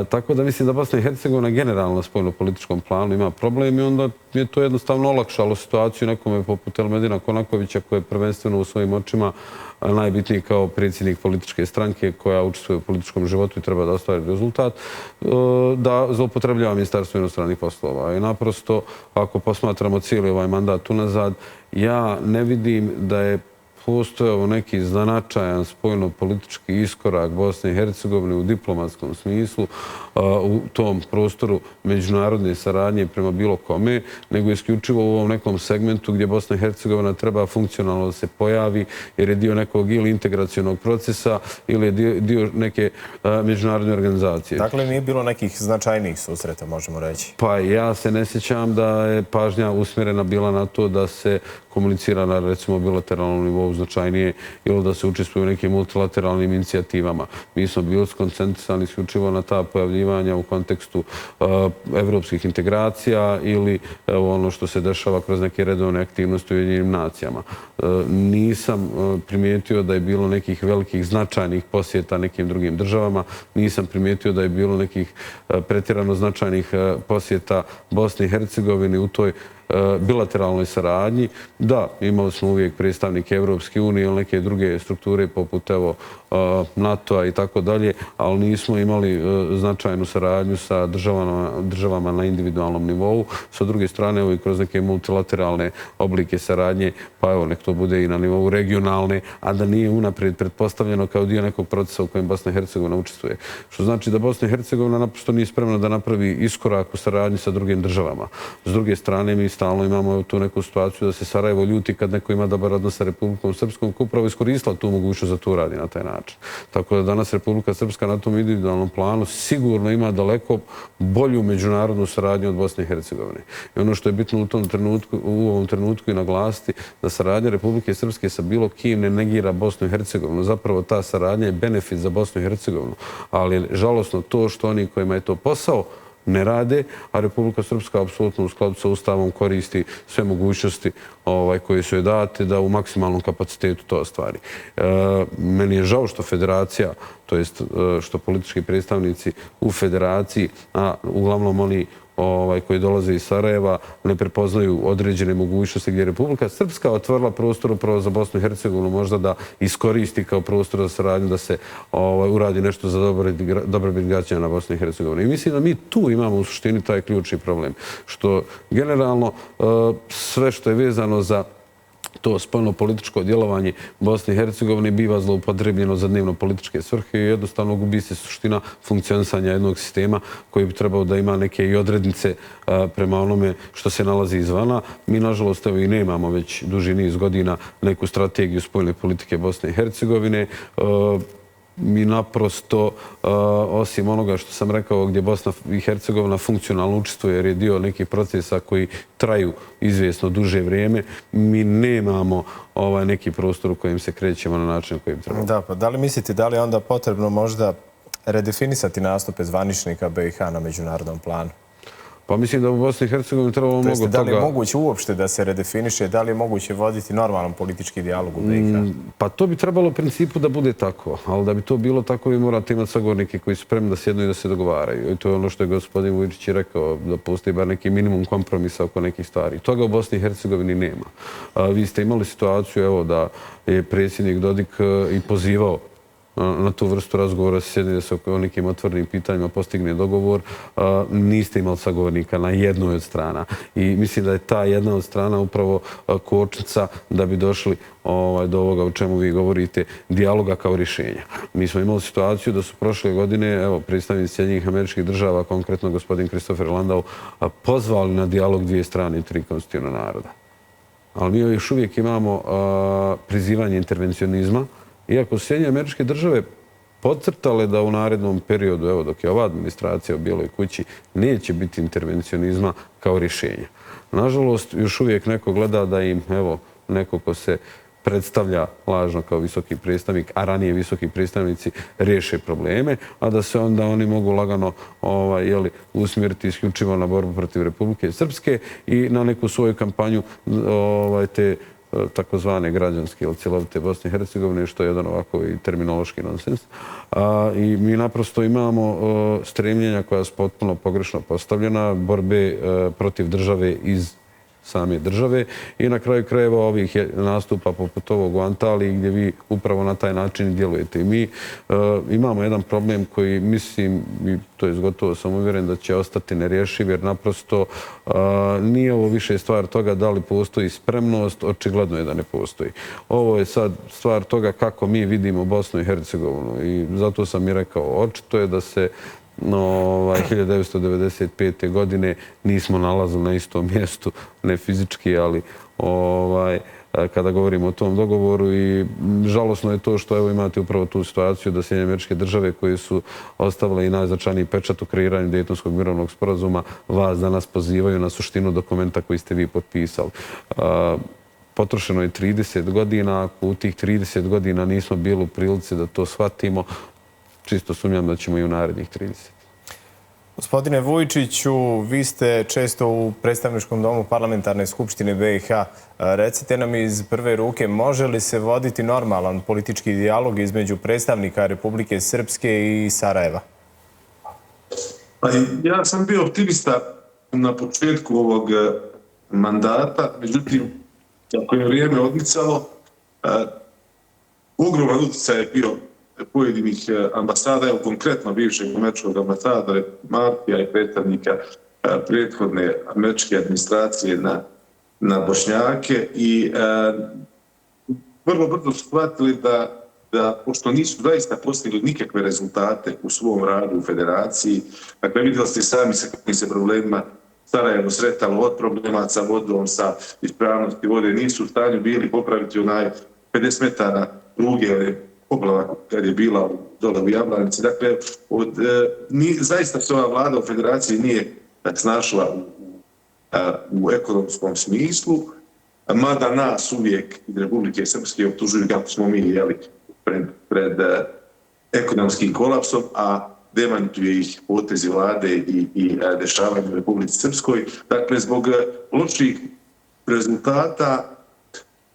Tako da mislim da Bosna i Hercegovina generalno na spoljno-političkom planu ima problem i onda je to jednostavno olakšalo situaciju nekome poput Elmedina Konakovića koji je prvenstveno u svojim očima najbitniji kao predsjednik političke stranke koja učestvuje u političkom životu i treba da ostvari rezultat, da zloupotrebljava Ministarstvo inostranih poslova. I naprosto, ako posmatramo cijeli ovaj mandat unazad, ja ne vidim da je postojao neki značajan spoljno-politički iskorak Bosne i Hercegovine u diplomatskom smislu u tom prostoru međunarodne saradnje prema bilo kome, nego isključivo u ovom nekom segmentu gdje Bosna i Hercegovina treba funkcionalno da se pojavi jer je dio nekog ili integracionog procesa ili je dio neke međunarodne organizacije. Dakle, nije bilo nekih značajnijih susreta, možemo reći? Pa ja se ne sjećam da je pažnja usmjerena bila na to da se komunicira na, recimo, bilateralnom nivou značajnije ili da se učestvuje u nekim multilateralnim inicijativama. Mi smo bili skoncentrisani isključivo na ta pojavljivanja u kontekstu evropskih integracija ili ono što se dešava kroz neke redovne aktivnosti u Ujedinjenim nacijama. Nisam primijetio da je bilo nekih velikih značajnih posjeta nekim drugim državama. Nisam primijetio da je bilo nekih pretjerano značajnih posjeta Bosne i Hercegovine u toj bilateralnoj saradnji. Da, imali smo uvijek predstavnike Evropske unije ili neke druge strukture poput NATO-a i tako dalje, ali nismo imali značajnu saradnju sa državama na individualnom nivou. Sa druge strane, i kroz neke multilateralne oblike saradnje, pa evo, nek to bude i na nivou regionalne, a da nije unaprijed pretpostavljeno kao dio nekog procesa u kojem Bosna i Hercegovina učestvuje. Što znači da Bosna i Hercegovina naprosto nije spremna da napravi iskorak u saradnji sa drugim državama. S druge strane, mi stalno imamo tu neku situaciju da se Sarajevo ljuti kad neko ima dobar odnos sa Republikom Srpskom, koja upravo iskoristila tu mogućnost da to radi na taj način. Tako da danas Republika Srpska na tom individualnom planu sigurno ima daleko bolju međunarodnu saradnju od Bosne i Hercegovine. I ono što je bitno u ovom trenutku i naglasiti, da saradnja Republike Srpske sa bilo kim ne negira Bosnu i Hercegovinu. Zapravo ta saradnja je benefit za Bosnu i Hercegovinu. Ali je žalosno to što oni kojima je to posao ne rade, a Republika Srpska apsolutno u skladu sa Ustavom koristi sve mogućnosti koje su joj date da u maksimalnom kapacitetu to ostvari. Meni je žao što federacija, to jest što politički predstavnici u federaciji, a uglavnom oni koji dolaze iz Sarajeva, ne prepoznaju određene mogućnosti gdje je Republika Srpska otvorila prostor upravo za Bosnu i Hercegovinu, možda da iskoristi kao prostor za saradnju, da se uradi nešto za dobrobit građana Bosne i Hercegovine. I mislim da mi tu imamo u suštini taj ključni problem, što generalno sve što je vezano za to spoljno-političko djelovanje Bosne i Hercegovine biva zloupotrebljeno za dnevno-političke svrhe i jednostavno gubi se suština funkcionisanja jednog sistema koji bi trebao da ima neke i odrednice prema onome što se nalazi izvana. Mi, nažalost, evo i nemamo već duži niz godina neku strategiju spoljne politike Bosne i Hercegovine. Mi naprosto, osim onoga što sam rekao gdje Bosna i Hercegovina funkcionalno učestvuje jer je dio nekih procesa koji traju izvjesno duže vrijeme, mi nemamo neki prostor u kojem se krećemo na način koji bi trebalo. Da, pa da li mislite da li je onda potrebno možda redefinisati nastupe zvaničnika BiH na međunarodnom planu? Pa mislim da u Bosni i Hercegovini trebalo mnogo toga... Da li je moguće uopšte da se redefiniše, da li je moguće voditi normalan politički dijalog u BiH? Pa to bi trebalo u principu da bude tako, ali da bi to bilo tako vi morate imati sagovornike koji su spremni da sjednu i da se dogovaraju. I to je ono što je gospodin Vučić rekao, da postoji bar neki minimum kompromisa oko nekih stvari. Toga u Bosni i Hercegovini nema. Vi ste imali situaciju evo, da je predsjednik Dodik i pozivao na tu vrstu razgovora se sjedni da se o nekim otvorenim pitanjima postigne dogovor, niste imali sagovornika na jednoj od strana. I mislim da je ta jedna od strana upravo kočnica da bi došli do ovoga o čemu vi govorite, dijaloga kao rješenja. Mi smo imali situaciju da su prošle godine, evo, predstavnici Sjedinjenih Američkih Država, konkretno gospodin Christopher Landau, pozvali na dijalog dvije strane i tri konstitutivna naroda. Ali mi još uvijek imamo prizivanje intervencionizma, iako su Sjedinjene Američke Države podcrtale da u narednom periodu, evo dok je ova administracija u Bijeloj kući, neće biti intervencionizma kao rješenja. Nažalost, još uvijek neko gleda da im, evo, neko ko se predstavlja lažno kao visoki predstavnik, a ranije visoki predstavnici riješe probleme, a da se onda oni mogu lagano usmjeriti isključivo na borbu protiv Republike Srpske i na neku svoju kampanju te takozvane građanske ili cjelovite Bosne i Hercegovine, što je jedan ovako i terminološki nonsens. I mi naprosto imamo stremljenja koja su potpuno pogrešno postavljena, borbe protiv države iz same države i na kraju krajeva ovih nastupa poput ovog u Antaliji gdje vi upravo na taj način djelujete. I mi imamo jedan problem koji mislim, to je gotovo sam uvjeren da će ostati nerješiv jer naprosto nije ovo više stvar toga da li postoji spremnost, očigledno je da ne postoji. Ovo je sad stvar toga kako mi vidimo Bosnu i Hercegovinu i zato sam i rekao, očito je da se 1995. godine nismo nalazili na istom mjestu, ne fizički, ali kada govorimo o tom dogovoru i žalosno je to što evo imate upravo tu situaciju da Sjedinjene Američke Države koje su ostavile i najznačajniji pečat u kreiranju Dejtonskog mirovnog sporazuma vas danas pozivaju na suštinu dokumenta koji ste vi potpisali. Potrošeno je 30 godina, ako u tih 30 godina nismo bili u prilici da to shvatimo, čisto sumnjam da ćemo i u narednih 30. Gospodine Vujčiću, vi ste često u predstavničkom domu Parlamentarne skupštine BiH. Recite nam iz prve ruke, može li se voditi normalan politički dijalog između predstavnika Republike Srpske i Sarajeva? Ja sam bio optimista na početku ovog mandata, međutim, kako je vrijeme odmicalo, ogroman utjecaj je bio pojedinih ambasada, evo konkretno bivšeg američkog ambasadora Martija i predstavnika prethodne američke administracije na Bošnjake i vrlo brzo su shvatili da pošto nisu zaista postigli nikakve rezultate u svom radu u federaciji, dakle vidjeli ste sami sa kakvim se problemima Sarajevo sretalo od problema sa vodom, sa ispravnosti vode, nisu u stanju bili popraviti onaj 50 metara pruge poplava kad je bila dole u Jablanici. Dakle, zaista se ova vlada u federaciji nije snašla u ekonomskom smislu, mada nas uvijek iz Republike Srpske optužuju kako smo mi pred ekonomskim kolapsom, a demantuje ih potezi vlade i dešavanje u Republici Srpskoj. Dakle, zbog loših rezultata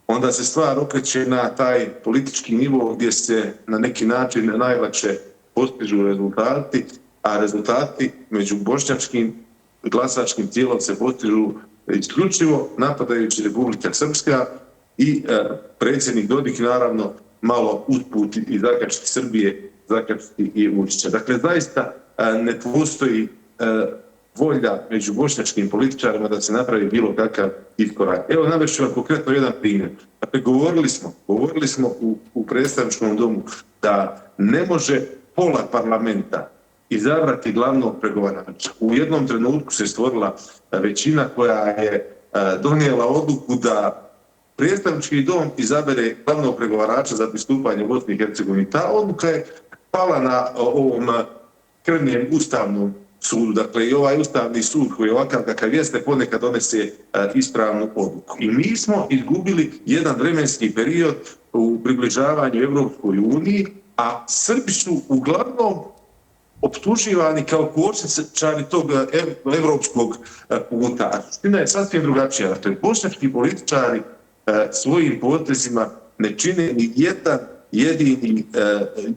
onda se stvar okreće na taj politički nivo gdje se na neki način najlakše postižu rezultati, a rezultati među bošnjačkim glasačkim tijelom se postižu isključivo napadajući Republika Srpska i predsjednik Dodik naravno malo usput i zakačiti Srbije, zakačiti i Vučića. Dakle, zaista ne postoji volja među bošnjačkim političarima da se napravi bilo kakav iskorak. Evo, navešću vam konkretno jedan primjer. Dakle, govorili smo u predstavničkom domu da ne može pola parlamenta izabrati glavnog pregovarača. U jednom trenutku se stvorila većina koja je donijela odluku da predstavnički dom izabere glavnog pregovarača za pristupanje u Bosni i Hercegovini. Ta odluka je pala na ovom krnjem ustavnom sudu. Dakle, i ovaj ustavni sud koji je ovakav kakav jeste ponekad donese ispravnu odluku. I mi smo izgubili jedan vremenski period u približavanju Evropskoj uniji, a Srbi su uglavnom optuživani kao kočničari tog evropskog puta. A suština je sasvim drugačija. Dakle, bošnjački političari svojim potezima ne čine ni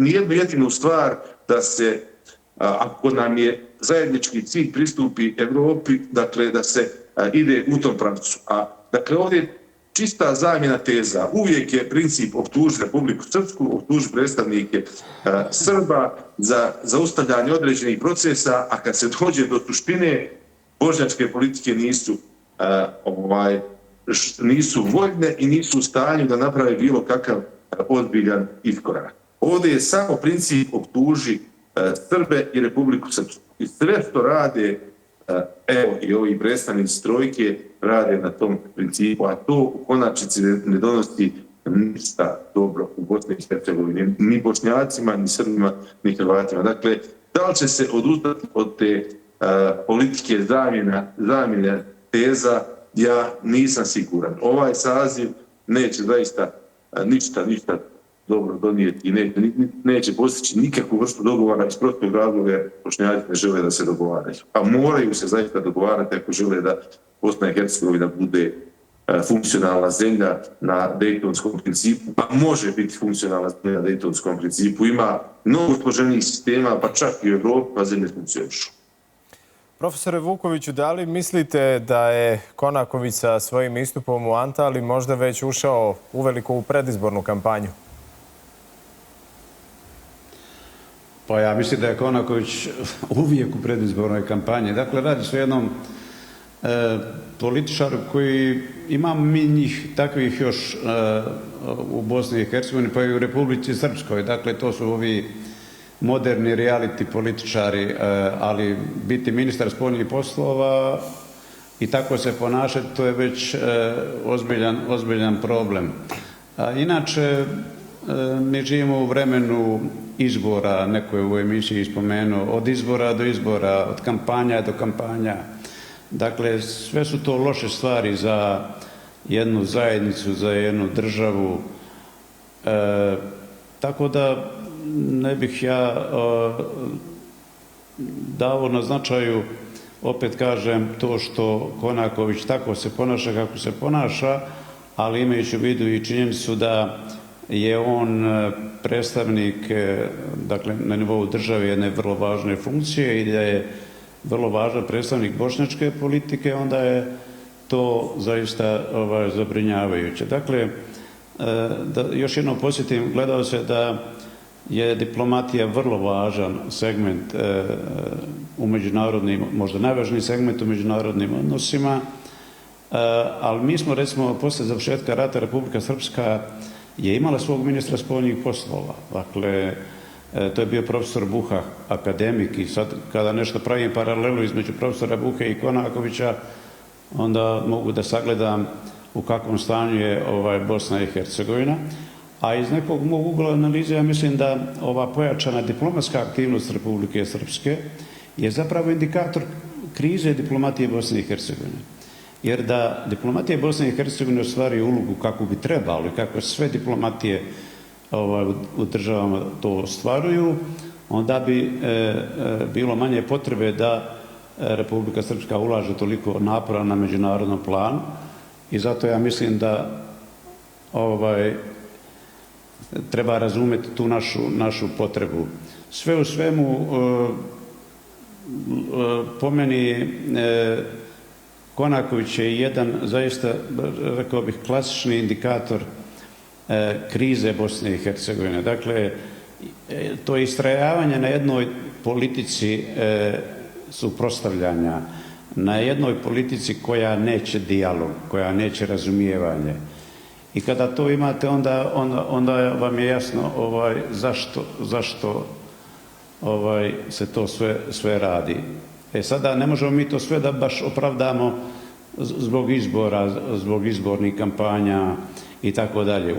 jednu jedinu stvar da se, ako nam je zajednički cilj pristupi Evropi, dakle da se ide u tom pravcu. A dakle, ovdje je čista zamjena teza. Uvijek je princip optuži Republiku Srpsku, optuži predstavnike Srba za zaustavljanje određenih procesa, a kad se dođe do suštine, bošnjačke politike nisu voljne i nisu u stanju da naprave bilo kakav ozbiljan iskorak. Ovdje je samo princip optuži Srbe i Republiku Srpsku. I sve što rade, evo i ovi predstavnici trojke, rade na tom principu, a to u konačnici ne donosi ništa dobro u Bosni i Hercegovini, ni Bošnjacima, ni Srbima, ni Hrvatima. Dakle, da li će se odustati od te politike zamjene teza, ja nisam siguran. Ovaj saziv neće zaista ništa dobro donijeti i neće postići nikakvu vrstu dogovora iz prostog razloga jer Bošnjaci ne žele da se dogovaraju. A moraju se zaista dogovarati ako žele da Bosna i Hercegovina bude funkcionalna zemlja na Dejtonskom principu, a može biti funkcionalna zemlja na Dejtonskom principu. Ima mnogo složenijih sistema, pa čak i u Evropi, pa zemlje funkcionišu. Profesore Vukoviću, da li mislite da je Konaković sa svojim istupom u Antali možda već ušao uveliko u predizbornu kampanju? Pa ja mislim da je Konaković uvijek u predizbornoj kampanji. Dakle, radi se o jednom političaru koji, imamo mi njih takvih još u Bosni i Hercegovini, pa i u Republici Srpskoj. Dakle, to su ovi moderni reality političari, ali biti ministar spoljnih poslova i tako se ponašati, to je već ozbiljan problem. Inače, mi živimo u vremenu izbora, neko je u emisiji spomenuo, od izbora do izbora, od kampanja do kampanja. Dakle, sve su to loše stvari za jednu zajednicu, za jednu državu. Tako da ne bih ja dao na značaju, opet kažem, to što Konaković tako se ponaša kako se ponaša, ali imajući u vidu i činjenicu da je on predstavnik, dakle, na nivou države jedne vrlo važne funkcije i da je vrlo važan predstavnik bošnjačke politike, onda je to zaista zabrinjavajuće. Dakle, da još jednom podsjetim, gledao se da je diplomatija vrlo važan segment u međunarodnim, možda najvažniji segment u međunarodnim odnosima, ali mi smo, recimo, poslije završetka rata Republika Srpska je imala svog ministra spoljnih poslova. Dakle, to je bio profesor Buha, akademik, i sad kada nešto pravim paralelu između profesora Buhe i Konakovića, onda mogu da sagledam u kakvom stanju je Bosna i Hercegovina. A iz nekog mog ugla analize ja mislim da ova pojačana diplomatska aktivnost Republike Srpske je zapravo indikator krize diplomatije Bosne i Hercegovine. Jer da diplomatija Bosne i Hercegovine ostvari ulogu kako bi trebalo i kako sve diplomatije u državama to ostvaruju, onda bi bilo manje potrebe da Republika Srpska ulaže toliko napora na međunarodnom planu i zato ja mislim da treba razumjeti tu našu potrebu. Sve u svemu, po meni, Konaković je jedan zaista, rekao bih, klasični indikator krize Bosne i Hercegovine. Dakle, to je istrajavanje na jednoj politici suprotstavljanja, na jednoj politici koja neće dijalog, koja neće razumijevanje. I kada to imate, onda vam je jasno zašto se to sve radi. Sada ne možemo mi to sve da baš opravdamo zbog izbora, zbog izbornih kampanja i tako dalje.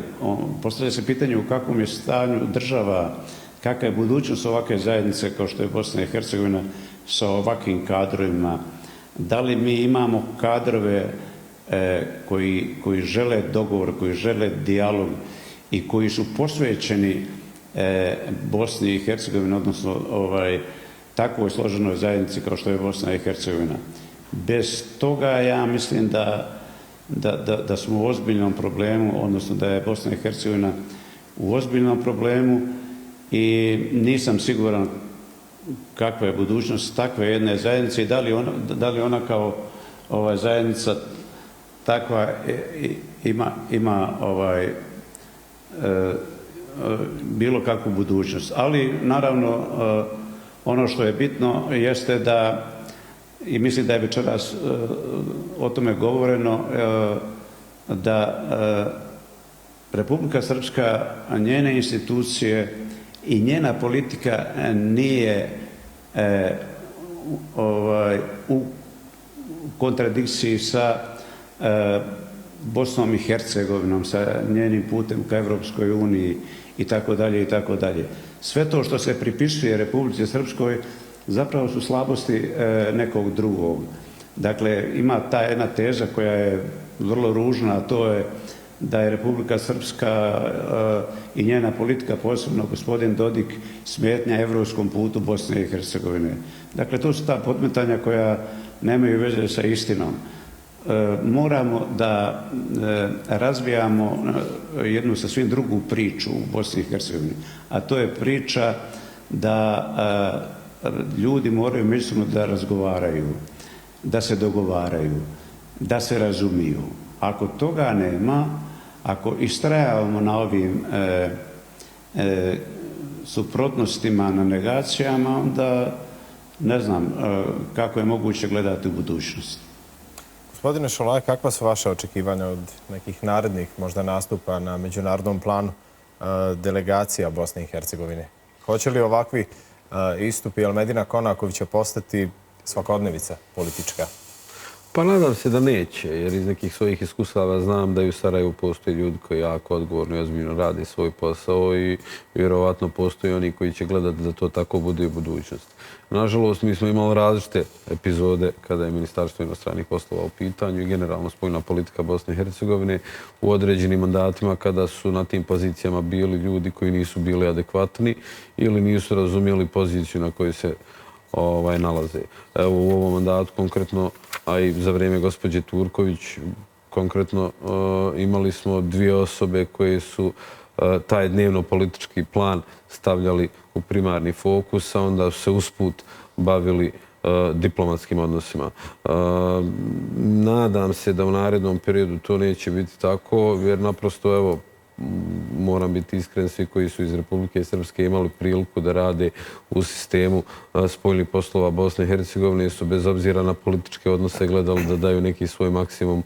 Postavlja se pitanje u kakvom je stanju država, kakva je budućnost ovakve zajednice kao što je Bosna i Hercegovina sa ovakvim kadrovima. Da li mi imamo kadrove koji žele dogovor, koji žele dijalog i koji su posvećeni Bosni i Hercegovini, odnosno takvoj složenoj zajednici kao što je Bosna i Hercegovina. Bez toga ja mislim da smo u ozbiljnom problemu, odnosno da je Bosna i Hercegovina u ozbiljnom problemu i nisam siguran kakva je budućnost takve jedne zajednice i da li ona kao zajednica takva ima bilo kakvu budućnost. Ali naravno ono što je bitno jeste da, i mislim da je večeras o tome govoreno, da Republika Srpska, njene institucije i njena politika nije u kontradikciji sa Bosnom i Hercegovinom, sa njenim putem ka Evropskoj uniji i tako dalje i tako dalje. Sve to što se pripisuje Republici Srpskoj zapravo su slabosti nekog drugog. Dakle, ima ta jedna teza koja je vrlo ružna, a to je da je Republika Srpska i njena politika, posebno gospodin Dodik, smetnja evropskom putu Bosne i Hercegovine. Dakle, to su ta podmetanja koja nemaju veze sa istinom. Moramo da razvijamo jednu sasvim drugu priču u Bosni i Hercegovini, a to je priča da ljudi moraju međusobno da razgovaraju, da se dogovaraju, da se razumiju. Ako toga nema, ako istrajavamo na ovim suprotnostima, na negacijama, onda ne znam kako je moguće gledati u budućnost. Gospodine Šolaj, kakva su vaše očekivanja od nekih narednih možda nastupa na međunarodnom planu delegacija Bosne i Hercegovine? Hoće li ovakvi istupi Elmedina Konakovića postati svakodnevica politička? Pa nadam se da neće, jer iz nekih svojih iskustava znam da i u Sarajevu postoje ljudi koji jako odgovorno i ozbiljno rade svoj posao i vjerovatno postoje oni koji će gledati da to tako bude u budućnosti. Nažalost, mi smo imali različite epizode kada je Ministarstvo inostranih poslova u pitanju i generalno spoljna politika Bosne i Hercegovine u određenim mandatima kada su na tim pozicijama bili ljudi koji nisu bili adekvatni ili nisu razumjeli poziciju na kojoj se nalaze. Evo u ovom mandatu konkretno, a i za vrijeme gospođe Turković, konkretno imali smo dvije osobe koje su taj dnevno-politički plan stavljali u primarni fokus, a onda su se usput bavili diplomatskim odnosima. Nadam se da u narednom periodu to neće biti tako, jer naprosto, evo, moram biti iskren, svi koji su iz Republike Srpske imali priliku da rade u sistemu spoljnih poslova Bosne i Hercegovine su bez obzira na političke odnose gledali da daju neki svoj maksimum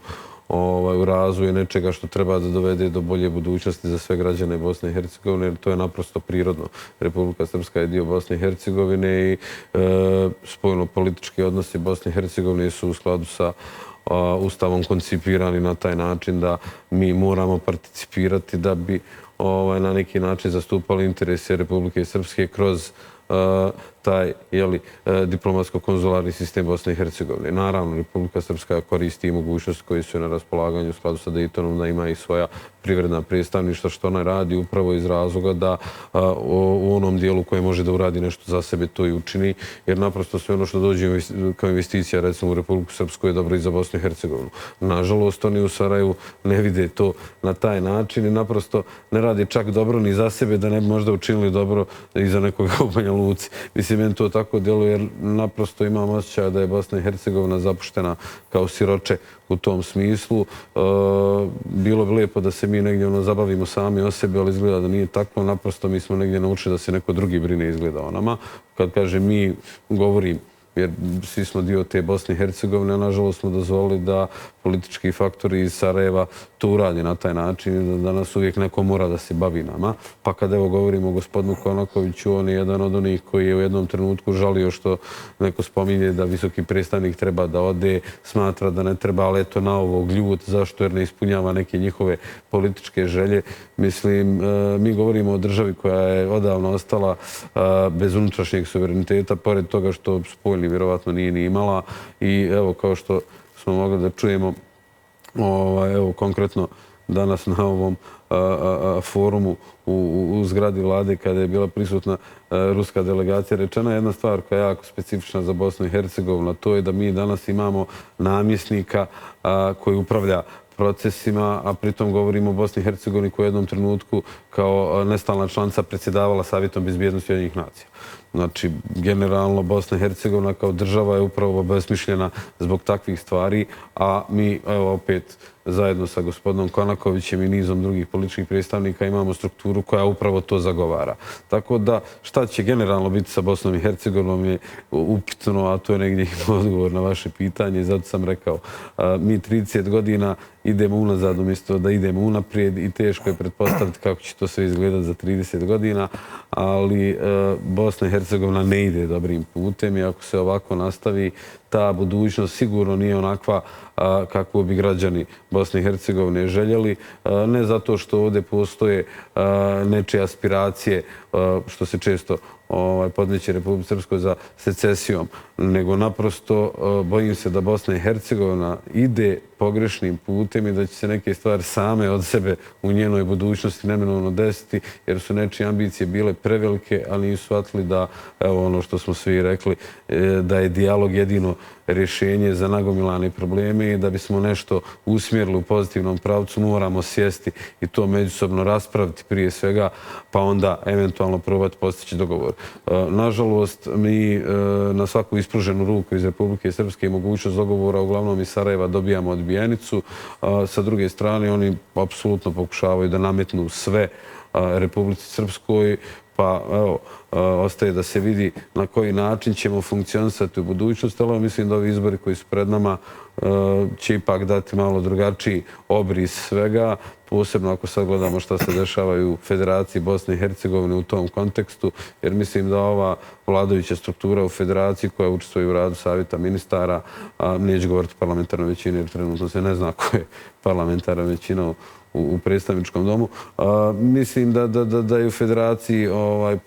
u razvoju nečega što treba da dovede do bolje budućnosti za sve građane Bosne i Hercegovine, jer to je naprosto prirodno. Republika Srpska je dio Bosne i Hercegovine i spoljno-politički odnosi Bosne i Hercegovine su u skladu sa Ustavom koncipirani na taj način da mi moramo participirati da bi na neki način zastupali interese Republike Srpske kroz taj diplomatsko-konzularni sistem Bosne i Hercegovine. Naravno, Republika Srpska koristi i mogućnosti koje su na raspolaganju u skladu sa Daytonom da ima i svoja privredna predstavništva, što ona radi upravo iz razloga da u onom dijelu koje može da uradi nešto za sebe to i učini, jer naprosto sve ono što dođe kao investicija recimo u Republiku Srpsku je dobro i za Bosnu i Hercegovinu. Nažalost, oni u Sarajevu ne vide to na taj način i naprosto ne rade čak dobro ni za sebe da ne bi možda učinili dobro i za nekoga u Banja Luci. Mislim, meni to tako djeluje jer naprosto imam osjećaj da je Bosna i Hercegovina zapuštena kao siroče u tom smislu. Bilo bi lijepo da se mi negdje zabavimo sami o sebi, ali izgleda da nije tako. Naprosto mi smo negdje naučili da se neko drugi brine izgleda o nama. Kad kažem mi, govorim jer svi smo dio te Bosne i Hercegovine, a nažalost smo dozvolili da politički faktori iz Sarajeva to uradi na taj način i da danas uvijek neko mora da se bavi nama. Pa kad evo govorimo o gospodinu Konakoviću, on je jedan od onih koji je u jednom trenutku žalio što neko spominje da visoki predstavnik treba da ode, smatra da ne treba, ali eto na ovog ljut, zašto, jer ne ispunjava neke njihove političke želje. Mislim, mi govorimo o državi koja je odavno ostala bez unutrašnjeg suvereniteta, pored toga što spoljni vjerovatno nije ni imala i evo kao što smo mogli da čujemo evo konkretno danas na ovom forumu u zgradi vlade kada je bila prisutna ruska delegacija, rečena je jedna stvar koja je jako specifična za Bosnu i Hercegovinu, to je da mi danas imamo namjesnika koji upravlja procesima, a pritom govorimo o Bosni i Hercegovini koja je u jednom trenutku kao nestalna članica predsjedavala Savjetom bezbjednosti Ujedinjenih nacija. Znači, generalno Bosna i Hercegovina kao država je upravo obesmišljena zbog takvih stvari, a mi, evo opet, zajedno sa gospodinom Konakovićem i nizom drugih političkih predstavnika imamo strukturu koja upravo to zagovara. Tako da, šta će generalno biti sa Bosnom i Hercegovinom je upitno, a to je negdje odgovor na vaše pitanje. Zato sam rekao, mi 30 godina idemo unazad umjesto da idemo unaprijed i teško je pretpostaviti kako će to sve izgledati za 30 godina, ali Bosna i Hercegovina ne ide dobrim putem i ako se ovako nastavi, ta budućnost sigurno nije onakva kakvu bi građani Bosne i Hercegovine željeli. Ne zato što ovdje postoje nečije aspiracije, što se često podmeće Republike Srpskoj za secesijom, nego naprosto bojim se da Bosna i Hercegovina ide pogrešnim putem i da će se neke stvari same od sebe u njenoj budućnosti neminovno desiti, jer su nečije ambicije bile prevelike, ali nisu shvatili da, evo ono što smo svi rekli, da je dijalog jedino rješenje za nagomilane probleme i da bismo nešto usmjerili u pozitivnom pravcu moramo sjesti i to međusobno raspraviti prije svega, pa onda eventualno probati postići dogovor. Nažalost, mi na svaku ispruženu ruku iz Republike Srpske i mogućnost dogovora, uglavnom iz Sarajeva, dobijamo odbijenicu. Sa druge strane, oni apsolutno pokušavaju da nametnu sve Republici Srpskoj, pa evo, ostaje da se vidi na koji način ćemo funkcionisati u budućnosti, ali mislim da ovi izbori koji su pred nama će ipak dati malo drugačiji obris svega, posebno ako sad gledamo šta se dešava u Federaciji Bosne i Hercegovine u tom kontekstu, jer mislim da ova vladajuća struktura u Federaciji koja učestvuje u radu Savjeta ministara, neće govoriti o parlamentarnoj većini jer trenutno se ne zna ko je parlamentarna većina u predstavničkom domu. Mislim da i u Federaciji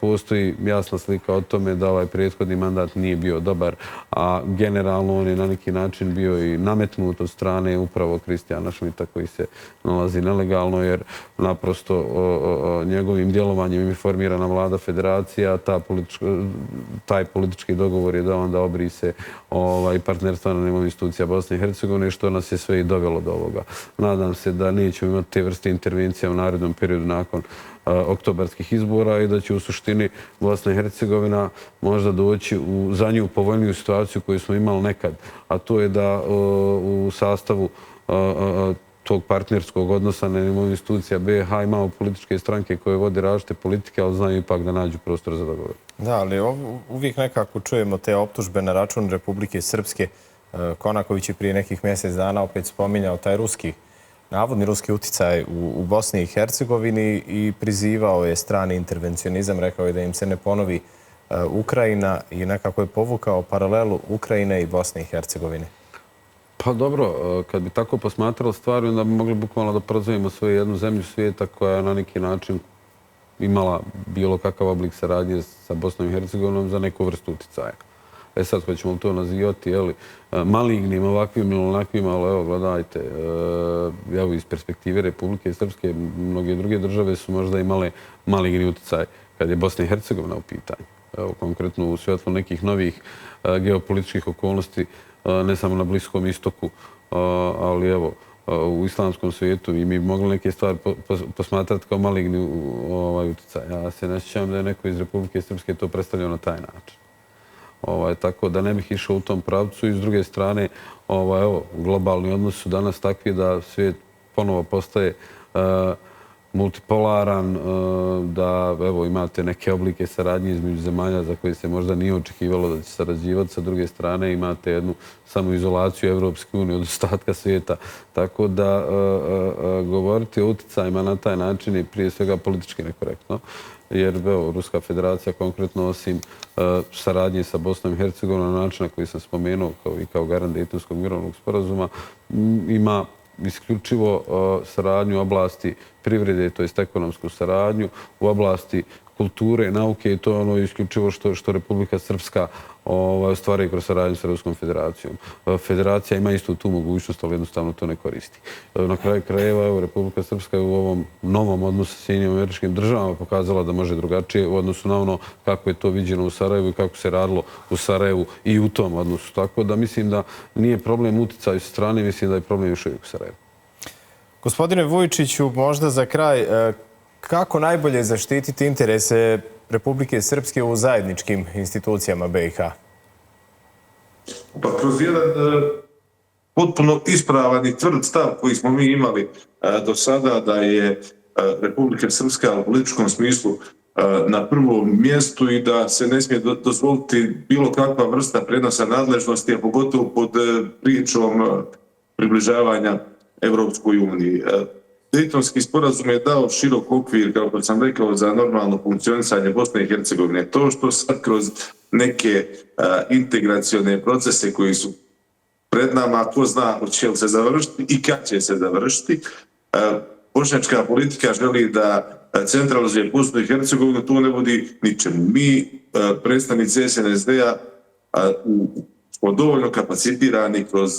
postoji jasna slika o tome da ovaj prethodni mandat nije bio dobar, a generalno on je na neki način bio i nametnut od strane upravo Kristijana Šmita koji se nalazi nelegalno, jer naprosto njegovim djelovanjem je formirana vlada Federacija, taj politički dogovor je da onda obrise partnerstva na nivou institucija Bosne i Hercegovine, što nas je sve i dovelo do ovoga. Nadam se da nećemo imati te vrste intervencija u narednom periodu nakon oktobarskih izbora i da će u suštini Bosna i Hercegovina možda doći u za nju povoljniju situaciju koju smo imali nekad, a to je da u sastavu tog partnerskog odnosa na nivou institucija BiH imamo političke stranke koje vode različite politike, ali znaju ipak da nađu prostor za dogovor. Da, ali uvijek nekako čujemo te optužbe na račun Republike Srpske. Konaković je prije nekih mjesec dana opet spominjao taj navodni ruski uticaj u Bosni i Hercegovini i prizivao je strani intervencionizam, rekao je da im se ne ponovi Ukrajina i nekako je povukao paralelu Ukrajine i Bosne i Hercegovine. Pa dobro, kad bi tako posmatralo stvari, onda bi mogli bukvalno da prozovimo svoju jednu zemlju svijeta koja na neki način imala bilo kakav oblik saradnje sa Bosnom i Hercegovinom za neku vrstu uticaja. Sad hoćemo to nazivati malignim, ovakvim ili onakvim, ali evo, gledajte, evo iz perspektive Republike Srpske, mnoge druge države su možda imale maligni uticaj kad je Bosna i Hercegovina u pitanju. Evo, konkretno u svjetlu nekih novih geopolitičkih okolnosti, ne samo na Bliskom istoku, ali evo, u islamskom svijetu i mi bi mogli neke stvari posmatrati kao maligni uticaj. Ja se ne sjećam da je neko iz Republike Srpske to predstavljao na taj način. Tako da ne bih išao u tom pravcu i s druge strane, evo, globalni odnosi su danas takvi da svijet ponovo postaje multipolaran, da evo, imate neke oblike saradnje između zemalja za koje se možda nije očekivalo da će sarađivati. Sa druge strane imate jednu samoizolaciju Evropske unije od ostatka svijeta. Tako da govoriti o uticajima na taj način je prije svega politički nekorektno. Jer evo, Ruska federacija konkretno osim saradnje sa Bosnom i Hercegovinom na način na koji sam spomenuo kao garant Dejtonskog mirovnog sporazuma ima isključivo saradnju u oblasti privrede, to jest ekonomsku saradnju, u oblasti kulture, nauke i to je ono isključivo što Republika Srpska ostvaruje kroz saradnju sa Ruskom federacijom. Federacija ima istu tu mogućnost, ali jednostavno to ne koristi. Na kraju krajeva, Republika Srpska je u ovom novom odnosu sa Sjedinjenim Američkim Državama pokazala da može drugačije u odnosu na ono kako je to viđeno u Sarajevu i kako se radilo u Sarajevu i u tom odnosu. Tako da mislim da nije problem uticaju sa strane, mislim da je problem još uvijek u Sarajevu. Gospodine Vujičiću, možda za kraj, kako najbolje zaštititi interese Republike Srpske u zajedničkim institucijama BiH? Pa kroz jedan potpuno ispravan i tvrd stav koji smo mi imali do sada da je Republika Srpska u političkom smislu na prvom mjestu i da se ne smije dozvoliti bilo kakva vrsta prenosa nadležnosti, a pogotovo pod pričom približavanja Evropskoj uniji. Dejtonski sporazum je dao širok okvir, kako sam rekao, za normalno funkcionisanje Bosne i Hercegovine. To što sad kroz neke integracione procese koji su pred nama, ko zna hoće li se završiti i kad će se završiti. Bošnjačka politika želi da centralizuje Bosnu i Hercegovinu, to ne vodi ničemu. Mi, predstavnici SNSD-a, smo dovoljno kapacitirani kroz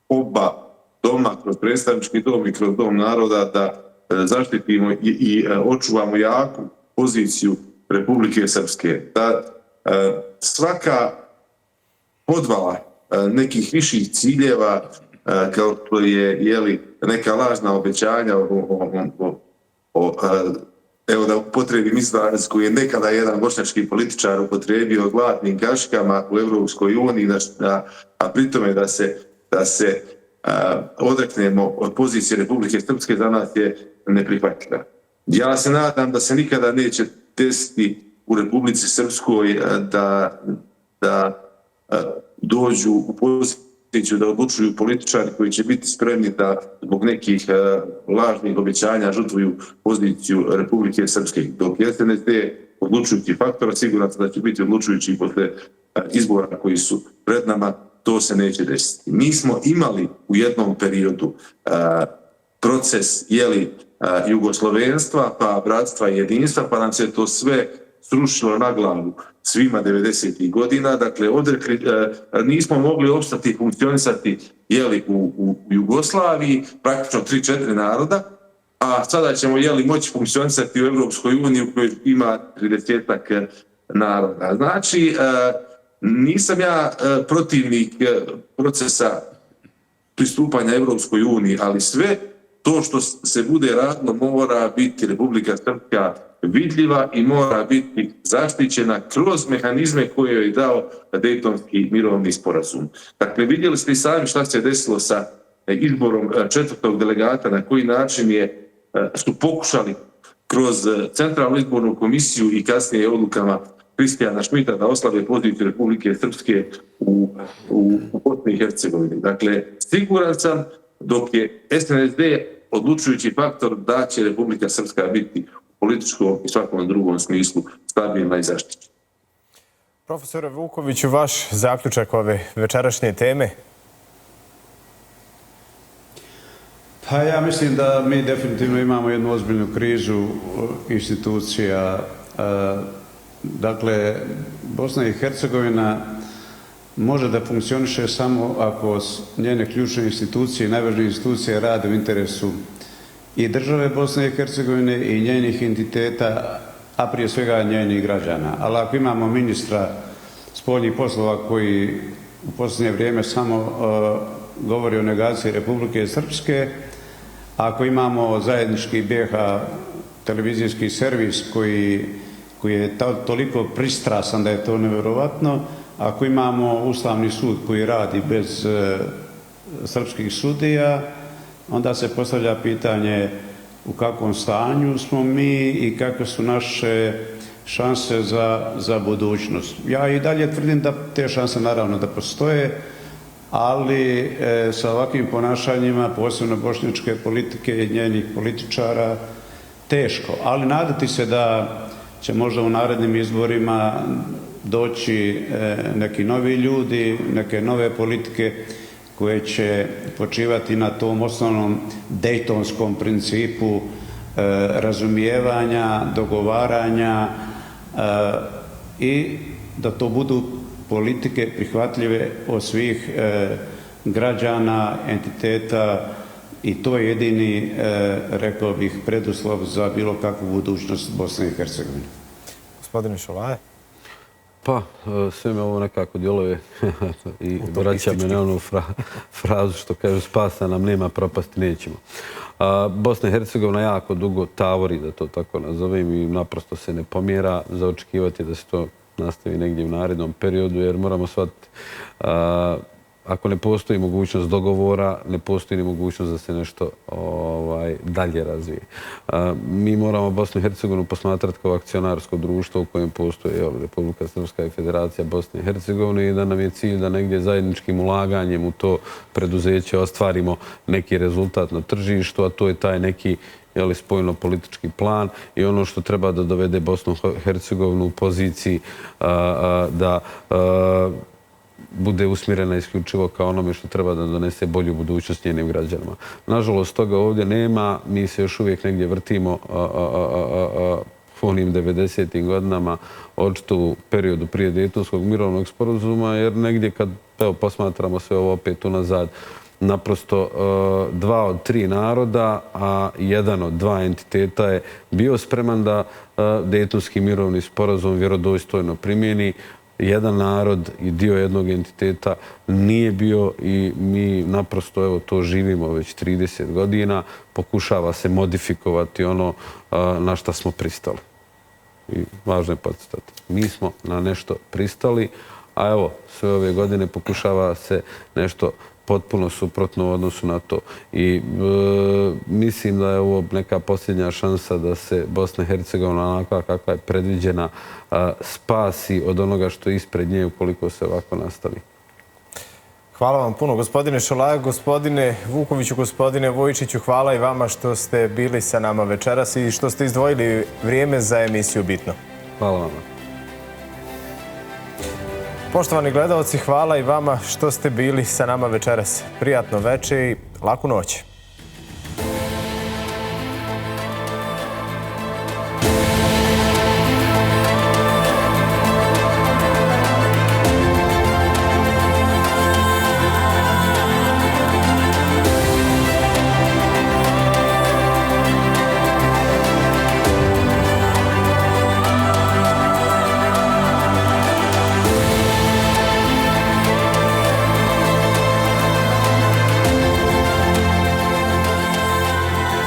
oba doma, kroz predstavnički dom i kroz dom naroda da zaštitimo i očuvamo jaku poziciju Republike Srpske. Da svaka podvala nekih viših ciljeva, kao to je neka lažna obećanja evo da upotrebim izraz koji je nekada jedan bošnjački političar upotrebio gladnim kaškama u Evropskoj uniji, a pritome da se odreknemo od pozicije Republike Srpske za nas je neprihvatljiva. Ja se nadam da se nikada neće desiti u Republici Srpskoj da dođu u poziciju da odlučuju političari koji će biti spremni da zbog nekih lažnih obećanja žrtvuju poziciju Republike Srpske. Dok SNSD odlučujući faktora, siguran sam da će biti odlučujući posle izbora koji su pred nama, to se neće desiti. Mi smo imali u jednom periodu proces jugoslovenstva, pa bratstva i jedinstva, pa nam se to sve srušilo na glavu svima 90. godina. Dakle, nismo mogli opstati i funkcionisati u Jugoslaviji, praktično 3-4 naroda, a sada ćemo moći funkcionisati u Evropskoj uniji u kojoj ima 30 naroda. Znači, nisam ja protivnik procesa pristupanja Evropskoj uniji, ali sve to što se bude radilo mora biti Republika Srpska vidljiva i mora biti zaštićena kroz mehanizme koje joj je dao Dejtonski mirovni sporazum. Dakle, vidjeli ste i sami šta se desilo sa izborom 4. delegata, na koji način su pokušali kroz Centralnu izbornu komisiju i kasnije odlukama Kristijana Šmita da oslabe poziciju Republike Srpske u Bosni i Hercegovini. Dakle, siguran sam dok je SNSD odlučujući faktor da će Republika Srpska biti u političkom i svakom drugom smislu stabilna i zaštićena. Profesore Vukoviću, vaš zaključak ove večerašnje teme? Pa ja mislim da mi definitivno imamo jednu ozbiljnu krizu institucija. Dakle, Bosna i Hercegovina može da funkcioniše samo ako njene ključne institucije, najvažnije institucije rade u interesu i države Bosne i Hercegovine i njenih entiteta, a prije svega njenih građana. Ali ako imamo ministra spoljnih poslova koji u posljednje vrijeme samo govori o negaciji Republike Srpske, ako imamo zajednički BiH televizijski servis koji je toliko pristrasan da je to nevjerovatno, ako imamo Ustavni sud koji radi bez srpskih sudija, onda se postavlja pitanje u kakvom stanju smo mi i kakve su naše šanse za budućnost. Ja i dalje tvrdim da te šanse naravno da postoje, ali sa ovakvim ponašanjima, posebno bošnjačke politike i njenih političara, teško. Ali nadati se da će možda u narednim izborima doći neki novi ljudi, neke nove politike koje će počivati na tom osnovnom dejtonskom principu razumijevanja, dogovaranja i da to budu politike prihvatljive od svih građana, entiteta i to je jedini, rekao bih, preduslov za bilo kakvu budućnost Bosne i Hercegovine. Gospodine Šolaje? Pa, sve me ovo nekako djeluje i vraća me na onu frazu što kažu spasa nam nema, propasti nećemo. Bosna i Hercegovina jako dugo tavori, da to tako nazovem, i naprosto se ne pomjera za očekivati da se to nastavi negdje u narednom periodu, jer moramo shvatiti, ako ne postoji mogućnost dogovora, ne postoji ni mogućnost da se nešto dalje razvije. Mi moramo Bosnu i Hercegovinu posmatrati kao akcionarsko društvo u kojem postoje Republika Srpska i Federacija Bosne i Hercegovine i da nam je cilj da negdje zajedničkim ulaganjem u to preduzeće ostvarimo neki rezultat na tržištu, a to je taj neki spoljno-politički plan i ono što treba da dovede Bosnu i Hercegovinu u poziciji da bude usmjerena isključivo kao onome što treba da donese bolju budućnost njenim građanima. Nažalost, toga ovdje nema. Mi se još uvijek negdje vrtimo u onim 90. godinama, očito u periodu prije Dejtonskog mirovnog sporazuma, jer negdje kad posmatramo sve ovo opet unazad, naprosto 2 od 3 naroda, a 1 od 2 entiteta je bio spreman da Dejtonski mirovni sporazum vjerodostojno primjeni. Jedan narod i dio jednog entiteta nije bio i mi naprosto to živimo već 30 godina. Pokušava se modifikovati ono na što smo pristali. I važno je podcrtati. Mi smo na nešto pristali, a evo, sve ove godine pokušava se nešto potpuno suprotno u odnosu na to. I mislim da je ovo neka posljednja šansa da se Bosna i Hercegovina onakva kakva je predviđena spasi od onoga što je ispred nje ukoliko se ovako nastavi. Hvala vam puno, gospodine Šolaje, gospodine Vukoviću, gospodine Vojčiću, hvala i vama što ste bili sa nama večeras i što ste izdvojili vrijeme za emisiju Bitno. Hvala vam. Poštovani gledalci, hvala i vama što ste bili sa nama večeras. Prijatno večer i laku noć.